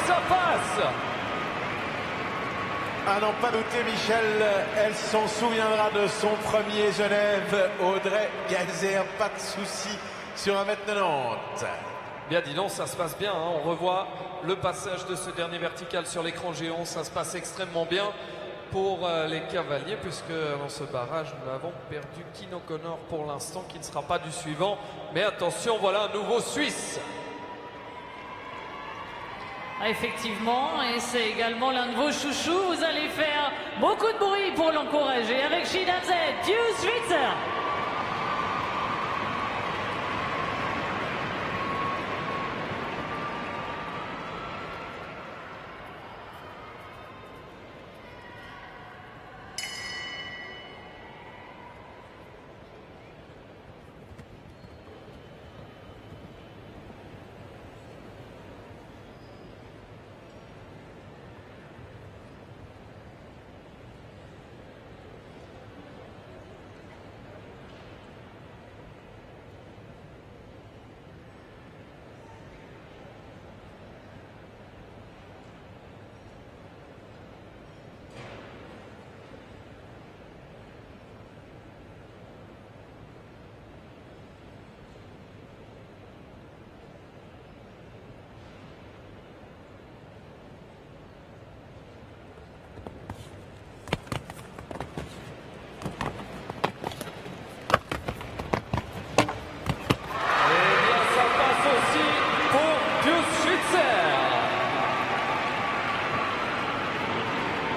Ça passe. À n'en pas douter, Michel, elle s'en souviendra de son premier Genève. Audrey Geiser, pas de souci sur 1m90. Bien, dis donc, ça se passe bien. Hein. On revoit le passage de ce dernier vertical sur l'écran géant. Ça se passe extrêmement bien pour les cavaliers, puisque dans ce barrage, nous avons perdu Kino Connor pour l'instant, qui ne sera pas du suivant. Mais attention, voilà un nouveau Suisse. Effectivement, et c'est également l'un de vos chouchous. Vous allez faire beaucoup de bruit pour l'encourager avec Shida Z, Pius Schwitzer.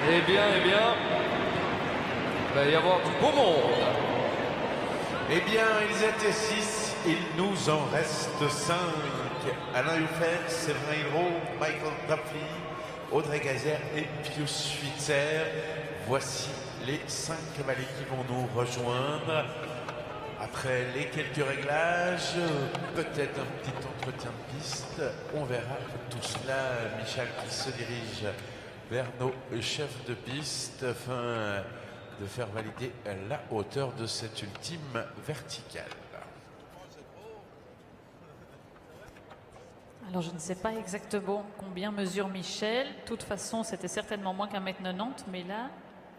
Eh bien, il va y avoir du beau monde. Eh bien, ils étaient 6, il nous en reste 5. Alain Youffer, Séverin Hillero, Michael Duffy, Audrey Gazer et Pius Schwitzer. Voici les 5 cavaliers qui vont nous rejoindre. Après les quelques réglages, peut-être un petit entretien de piste. On verra tout cela. Michel qui se dirige vers nos chefs de piste afin de faire valider la hauteur de cette ultime verticale. Alors je ne sais pas exactement combien mesure Michel. De toute façon, c'était certainement moins qu'un mètre 90, mais là,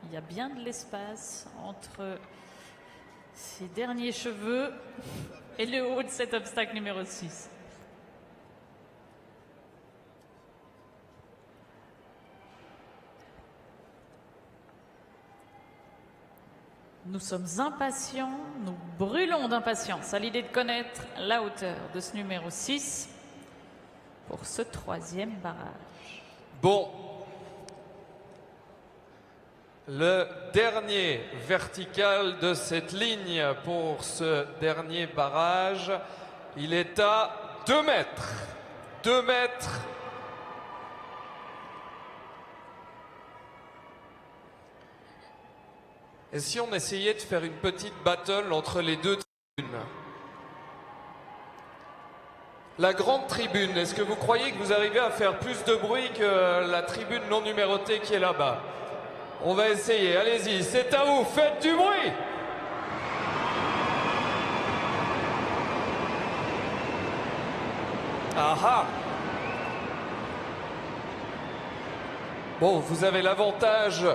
il y a bien de l'espace entre ses derniers cheveux et le haut de cet obstacle numéro 6. Nous sommes impatients, nous brûlons d'impatience à l'idée de connaître la hauteur de ce numéro 6 pour ce 3e barrage. Bon. Le dernier vertical de cette ligne pour ce dernier barrage, il est à 2 mètres. 2 mètres. Et si on essayait de faire une petite battle entre les deux tribunes? La grande tribune, est-ce que vous croyez que vous arrivez à faire plus de bruit que la tribune non numérotée qui est là-bas? On va essayer, allez-y, c'est à vous, faites du bruit! Ah ah! Bon, vous avez l'avantage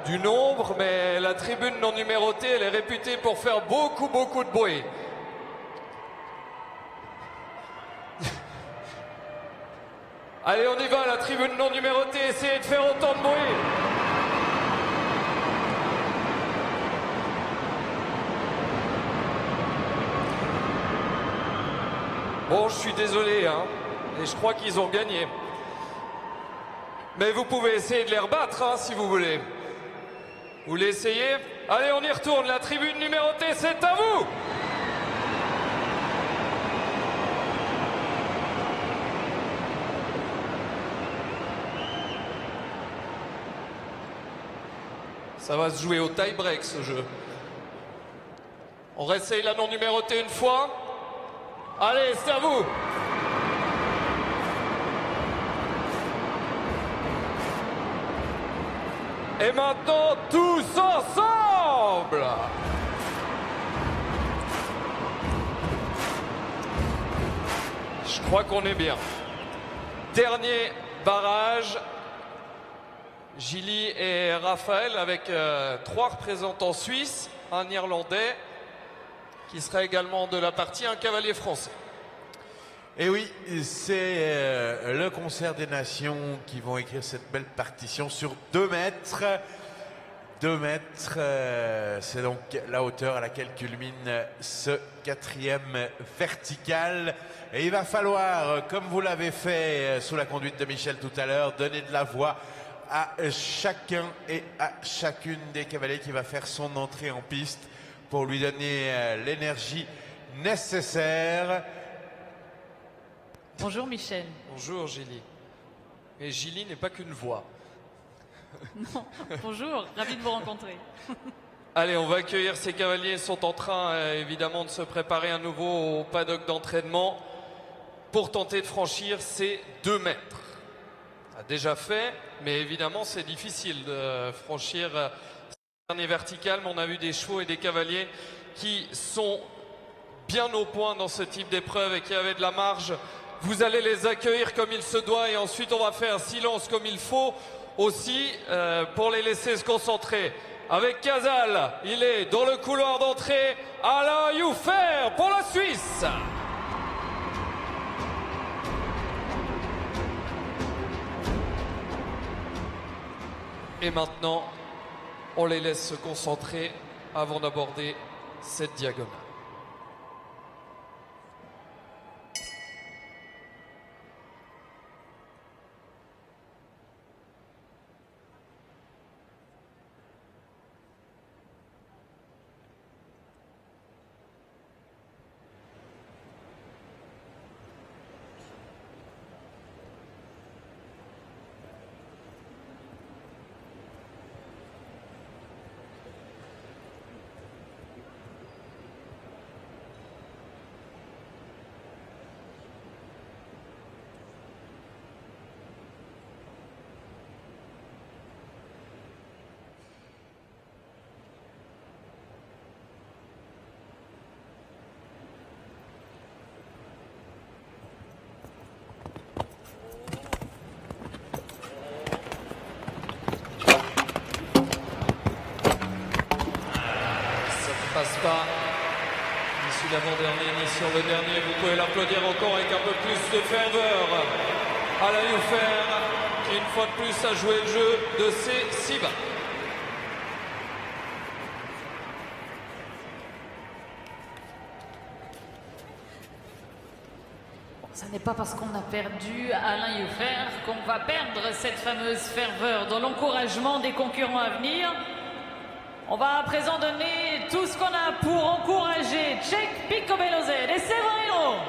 du nombre, mais la tribune non numérotée, elle est réputée pour faire beaucoup de bruit. Allez, on y va, la tribune non numérotée, essayez de faire autant de bruit. Bon, je suis désolé, hein, et je crois qu'ils ont gagné. Mais vous pouvez essayer de les rebattre, hein, si vous voulez. Vous l'essayez? Allez, on y retourne. La tribune numérotée, c'est à vous! Ça va se jouer au tie-break, ce jeu. On réessaye la non numérotée une fois. Allez, c'est à vous! Et maintenant, tous ensemble! Je crois qu'on est bien. Dernier barrage. Gilly et Raphaël avec 3 représentants suisses, un Irlandais qui sera également de la partie, un cavalier français. Et oui, c'est le concert des nations qui vont écrire cette belle partition sur 2 mètres. 2 mètres, c'est donc la hauteur à laquelle culmine ce 4e vertical. Et il va falloir, comme vous l'avez fait sous la conduite de Michel tout à l'heure, donner de la voix à chacun et à chacune des cavaliers qui va faire son entrée en piste pour lui donner l'énergie nécessaire. Bonjour Michel. Bonjour Gilly. Mais Gilly n'est pas qu'une voix. Non, bonjour, ravi de vous rencontrer. Allez, on va accueillir ces cavaliers. Ils sont en train évidemment de se préparer à nouveau au paddock d'entraînement pour tenter de franchir ces 2 mètres. Ça a déjà fait, mais évidemment c'est difficile de franchir ce dernier vertical. Mais on a vu des chevaux et des cavaliers qui sont bien au point dans ce type d'épreuve et qui avaient de la marge. Vous allez les accueillir comme il se doit et ensuite on va faire silence comme il faut aussi pour les laisser se concentrer. Avec Casal, il est dans le couloir d'entrée. Alain Youffer pour la Suisse. Et maintenant, on les laisse se concentrer avant d'aborder cette diagonale. pas. Issu l'avant-dernier, ni sur le dernier. Vous pouvez l'applaudir encore avec un peu plus de ferveur. Alain Youffer, qui une fois de plus a joué le jeu de ses 6 bas. Ce n'est pas parce qu'on a perdu Alain Youffer qu'on va perdre cette fameuse ferveur dans l'encouragement des concurrents à venir. On va à présent donner tout ce qu'on a pour encourager Cech Picobello Z et Severino.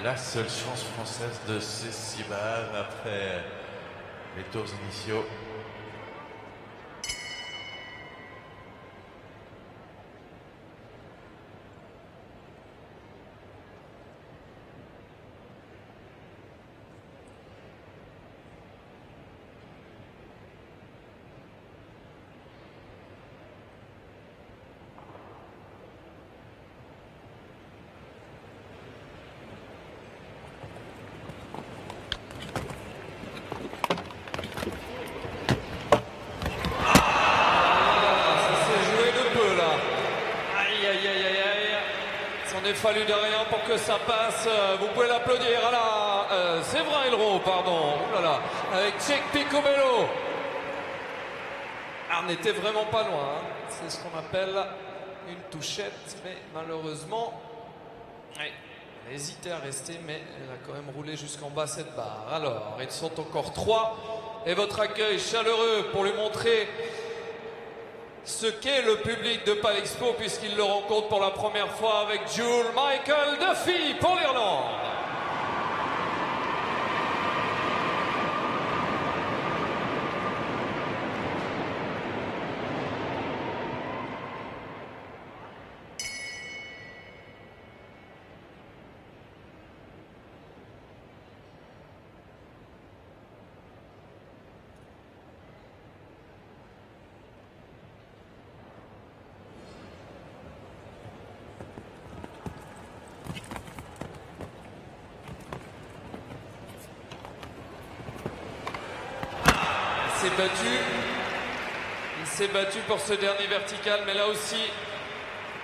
La seule chance française de ces 6 barres après les tours initiaux. Il n'a fallu de rien pour que ça passe. Vous pouvez l'applaudir. Voilà, Severino, pardon. Ouh là là, avec Cech Picobello. On n'était vraiment pas loin. Hein. C'est ce qu'on appelle une touchette, mais malheureusement, elle a hésité à rester, mais elle a quand même roulé jusqu'en bas cette barre. Alors, ils sont encore 3. Et votre accueil chaleureux pour lui montrer ce qu'est le public de Palexpo, puisqu'il le rencontre pour la première fois avec Jules Michael Duffy pour l'Irlande. Il s'est battu pour ce dernier vertical, mais là aussi,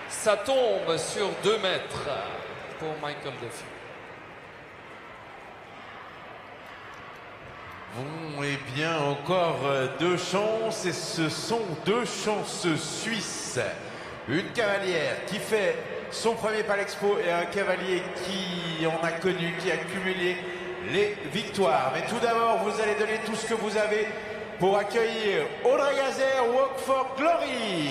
ça tombe sur 2 mètres pour Michael Duffy. Bon, et bien, encore 2 chances, et ce sont 2 chances suisses. Une cavalière qui fait son premier Palexpo et un cavalier qui en a connu, qui a cumulé les victoires. Mais tout d'abord, vous allez donner tout ce que vous avez pour accueillir Audrey Gazer, Walk for Glory.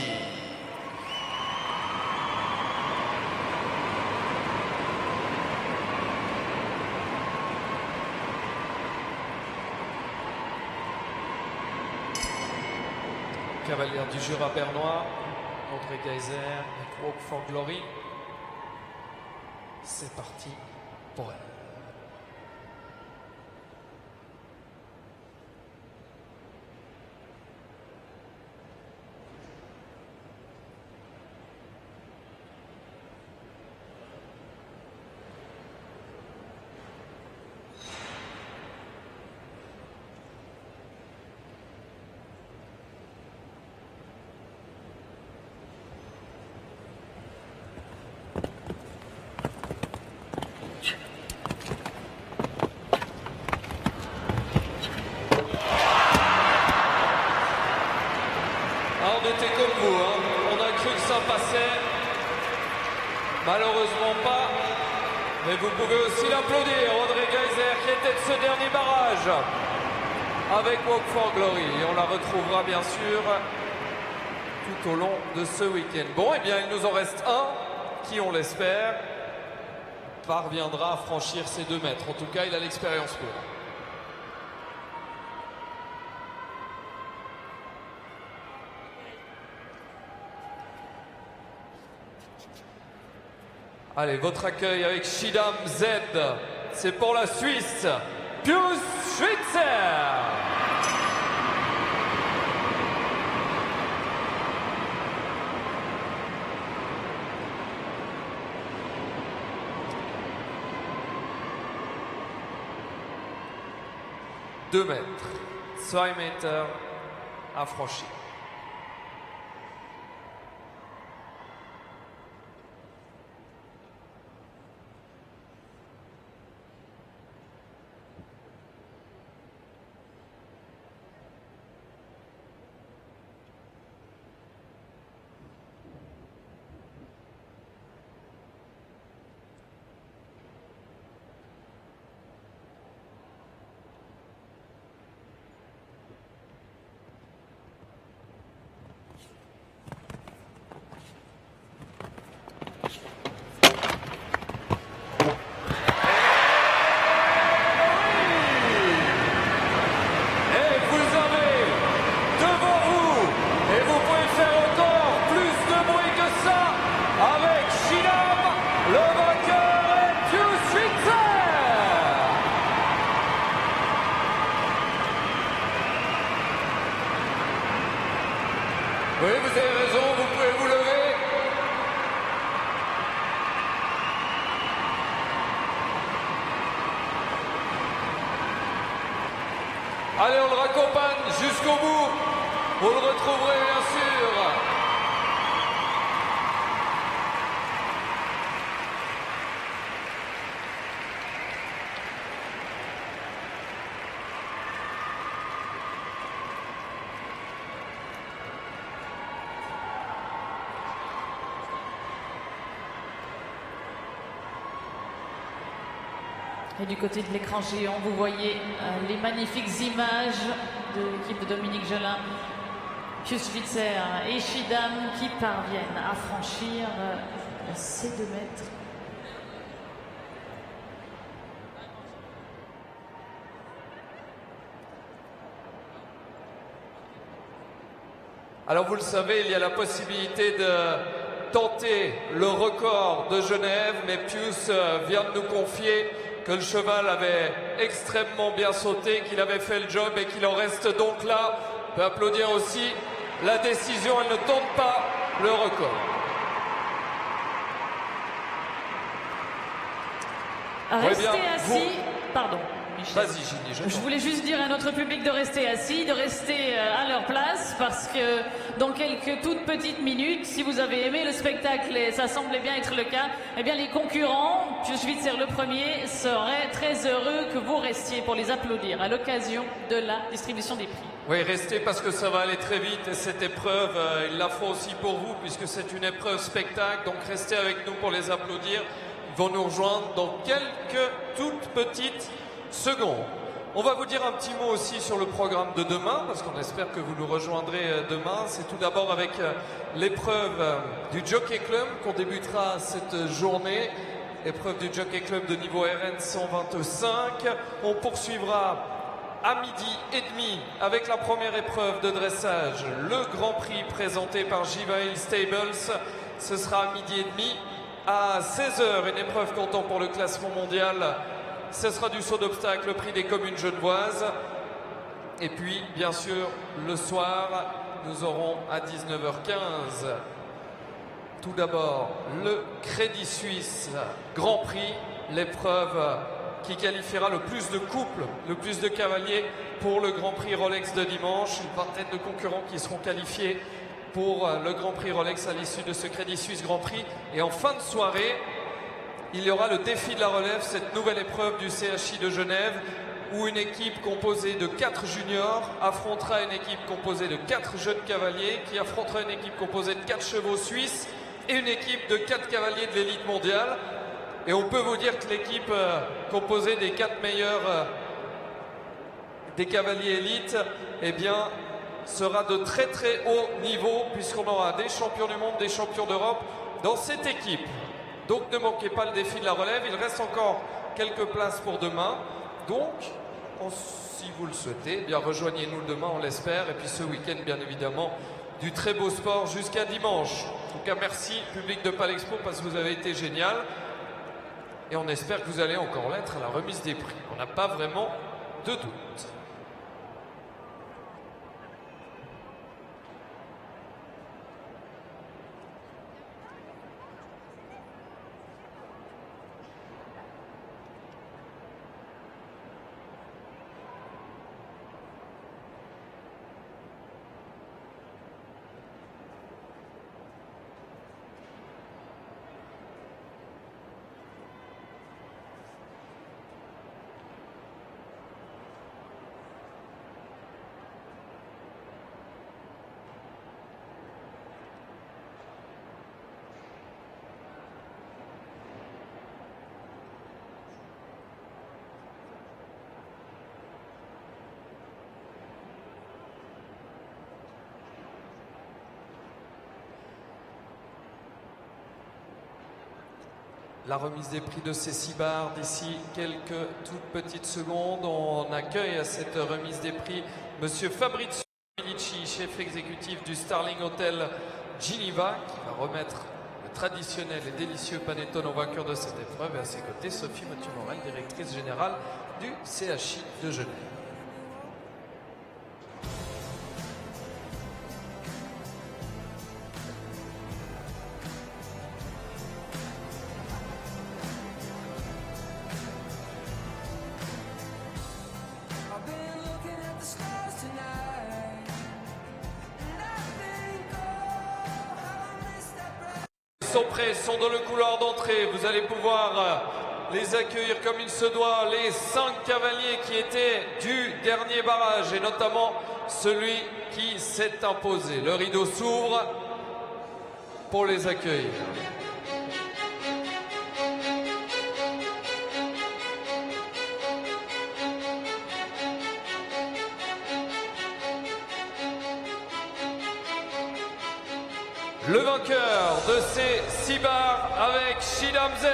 Cavalière du Jura bernois, Audrey Gazer avec Walk for Glory. C'est parti pour elle. On était comme vous, hein. On a cru que ça passait. Malheureusement pas. Mais vous pouvez aussi l'applaudir, Audrey Gazer, qui était de ce dernier barrage avec Walk for Glory. Et on la retrouvera bien sûr tout au long de ce week-end. Bon, eh bien, il nous en reste un qui, on l'espère, parviendra à franchir ces 2 mètres. En tout cas, il a l'expérience pour. Allez, votre accueil avec Schiedam Z, c'est pour la Suisse, Pius Schwitzer. « 2 mètres, 2 Meter à franchir. Oui, vous avez raison, vous pouvez vous lever. Allez, on le raccompagne jusqu'au bout. Vous le retrouverez bien sûr. Et du côté de l'écran géant, vous voyez les magnifiques images de l'équipe de Dominique Gelin, Pius Switzer et Schiedam qui parviennent à franchir ces 2 mètres. Alors vous le savez, il y a la possibilité de tenter le record de Genève, mais Pius vient de nous confier que le cheval avait extrêmement bien sauté, qu'il avait fait le job et qu'il en reste donc là. On peut applaudir aussi la décision, elle ne tente pas le record. Restez bien, assis. Pardon, Michel. Vas-y, Ginny, Je voulais juste dire à notre public de rester assis, de rester à leur place, parce que dans quelques toutes petites minutes, si vous avez aimé le spectacle, et ça semblait bien être le cas, eh bien les concurrents, Pius Switzer le premier, seraient très heureux que vous restiez pour les applaudir à l'occasion de la distribution des prix. Oui, restez parce que ça va aller très vite et cette épreuve, ils la font aussi pour vous puisque c'est une épreuve spectacle, donc restez avec nous pour les applaudir. Ils vont nous rejoindre dans quelques toutes petites secondes. On va vous dire un petit mot aussi sur le programme de demain, parce qu'on espère que vous nous rejoindrez demain. C'est tout d'abord avec l'épreuve du Jockey Club qu'on débutera cette journée. Épreuve du Jockey Club de niveau RN 125. On poursuivra à 12h30 avec la première épreuve de dressage, le Grand Prix présenté par Jiva Hill Stables. Ce sera à 12h30. À 16h, une épreuve comptant pour le classement mondial. Ce sera du saut d'obstacle, le prix des communes genevoises. Et puis, bien sûr, le soir, nous aurons à 19h15, tout d'abord, le Crédit Suisse Grand Prix, l'épreuve qui qualifiera le plus de couples, le plus de cavaliers pour le Grand Prix Rolex de dimanche. Une vingtaine de concurrents qui seront qualifiés pour le Grand Prix Rolex à l'issue de ce Crédit Suisse Grand Prix. Et en fin de soirée, il y aura le défi de la relève, cette nouvelle épreuve du CHI de Genève, où une équipe composée de 4 juniors affrontera une équipe composée de 4 jeunes cavaliers, qui affrontera une équipe composée de 4 chevaux suisses et une équipe de 4 cavaliers de l'élite mondiale. Et on peut vous dire que l'équipe composée des 4 meilleurs des cavaliers élites, eh bien, sera de très très haut niveau, puisqu'on aura des champions du monde, des champions d'Europe dans cette équipe. Donc ne manquez pas le défi de la relève, il reste encore quelques places pour demain. Donc, si vous le souhaitez, eh bien rejoignez-nous demain, on l'espère. Et puis ce week-end, bien évidemment, du très beau sport jusqu'à dimanche. En tout cas, merci, public de Palexpo, parce que vous avez été génial. Et on espère que vous allez encore l'être à la remise des prix. On n'a pas vraiment de doute. la remise des prix de ces 6 bars d'ici quelques toutes petites secondes. On accueille à cette remise des prix Monsieur Fabrizio Dominici, chef exécutif du Starling Hotel Geneva, qui va remettre le traditionnel et délicieux panettone au vainqueur de cette épreuve. Et à ses côtés, Sophie Mathieu-Morel, directrice générale du CHI de Genève. Ils sont prêts, sont dans le couloir d'entrée. Vous allez pouvoir les accueillir comme il se doit, les 5 cavaliers qui étaient du dernier barrage et notamment celui qui s'est imposé. Le rideau s'ouvre pour les accueillir. Le vainqueur de ces 6 bars avec Shidam Z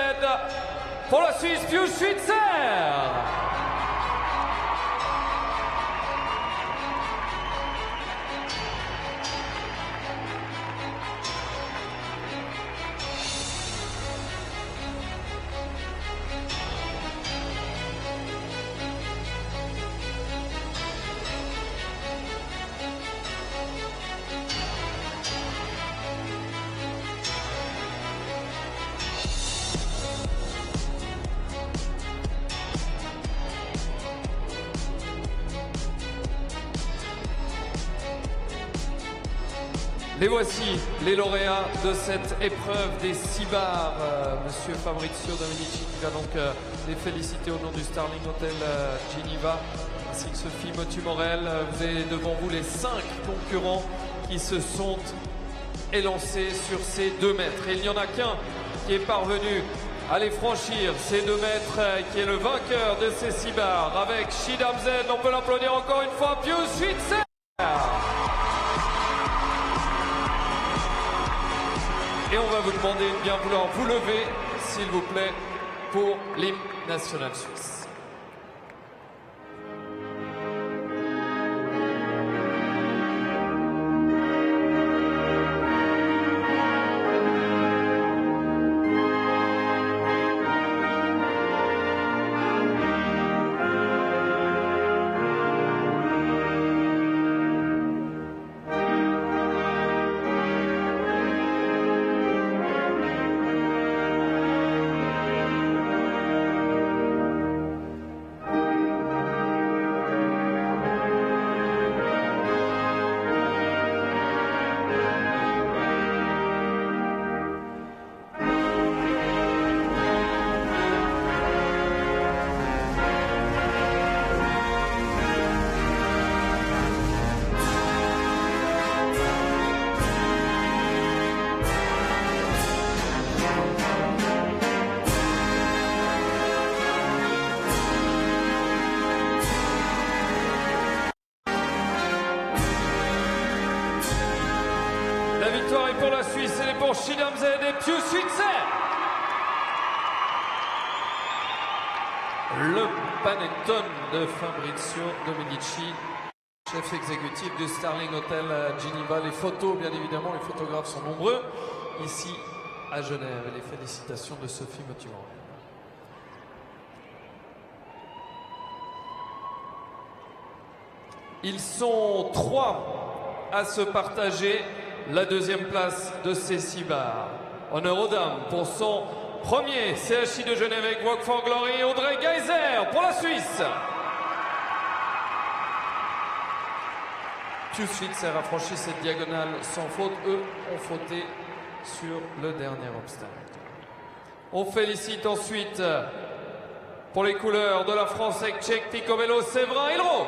pour la Suisse, Pius Schwitzer. Les voici, les lauréats de cette épreuve des 6 bars. Monsieur Fabrizio Dominici qui va donc les féliciter au nom du Starling Hotel Geneva, ainsi que Sophie Mathieu-Morel. Vous avez devant vous les 5 concurrents qui se sont élancés sur ces 2 mètres. Et il n'y en a qu'un qui est parvenu à les franchir, ces 2 mètres, qui est le vainqueur de ces 6 bars avec Shidam Z. On peut l'applaudir encore une fois, Pius Schwitzer. Et on va vous demander de bien vouloir vous lever, s'il vous plaît, pour l'hymne national suisse. La victoire est pour la Suisse, elle est pour Shidam Z et Pius Schwitzer. Le panettone de Fabrizio Dominici, chef exécutif du Starling Hotel Geneva. Les photos, bien évidemment, les photographes sont nombreux ici à Genève. Et les félicitations de Sophie Mathieu-Morel. Ils sont 3 à se partager la 2e place de ces 6 bars. Honneur aux dames pour son premier CHI de Genève avec Walk for Glory, Audrey Geiser pour la Suisse. Pius Schwitzer a franchi cette diagonale sans faute. Eux ont fauté sur le dernier obstacle. On félicite ensuite pour les couleurs de la France avec Tchèque, Ticovelo, Séverin, Hidro.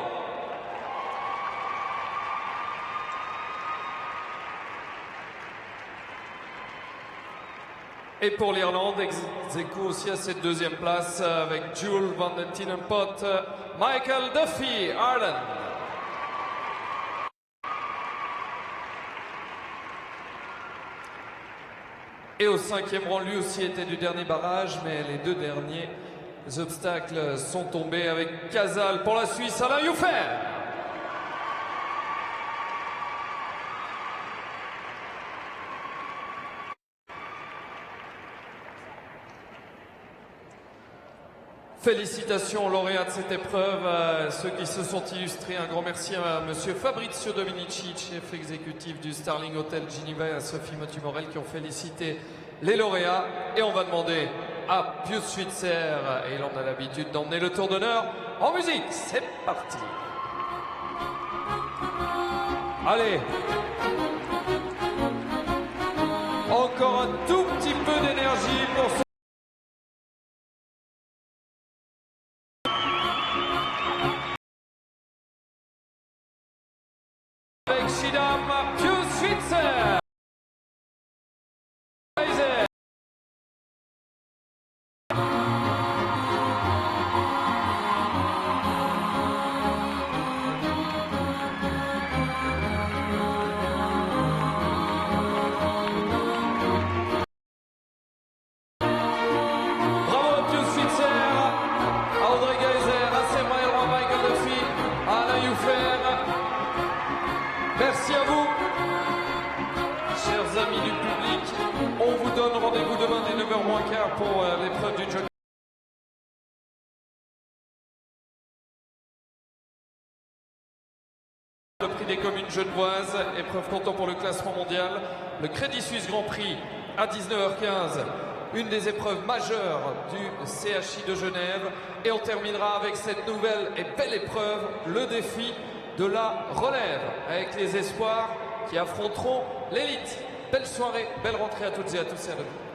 Et pour l'Irlande, ex-aequo aussi à cette 2e place avec Jules van den Tienenpot, Michael Duffy, Ireland. Et au 5e rang, lui aussi était du dernier barrage, mais les 2 derniers obstacles sont tombés avec Casal pour la Suisse, Alain Youffer. Félicitations aux lauréats de cette épreuve, à ceux qui se sont illustrés. Un grand merci à monsieur Fabrizio Dominici, chef exécutif du Starling Hotel Geneva, et à Sophie Motu-Morel qui ont félicité les lauréats. Et on va demander à Pius Switzer, et il en a l'habitude d'emmener le tour d'honneur en musique. C'est parti. Allez. Encore un tout petit peu d'énergie pour ce... Avec Shidam, Pius Switzer. Merci à vous, chers amis du public. On vous donne rendez-vous demain dès 9h moins quart pour l'épreuve du jockey. Le prix des communes genevoises, épreuve comptant pour le classement mondial. Le Crédit Suisse Grand Prix à 19h15. Une des épreuves majeures du CHI de Genève. Et on terminera avec cette nouvelle et belle épreuve, le défi de la relève, avec les espoirs qui affronteront l'élite. Belle soirée, belle rentrée à toutes et à tous et à demain.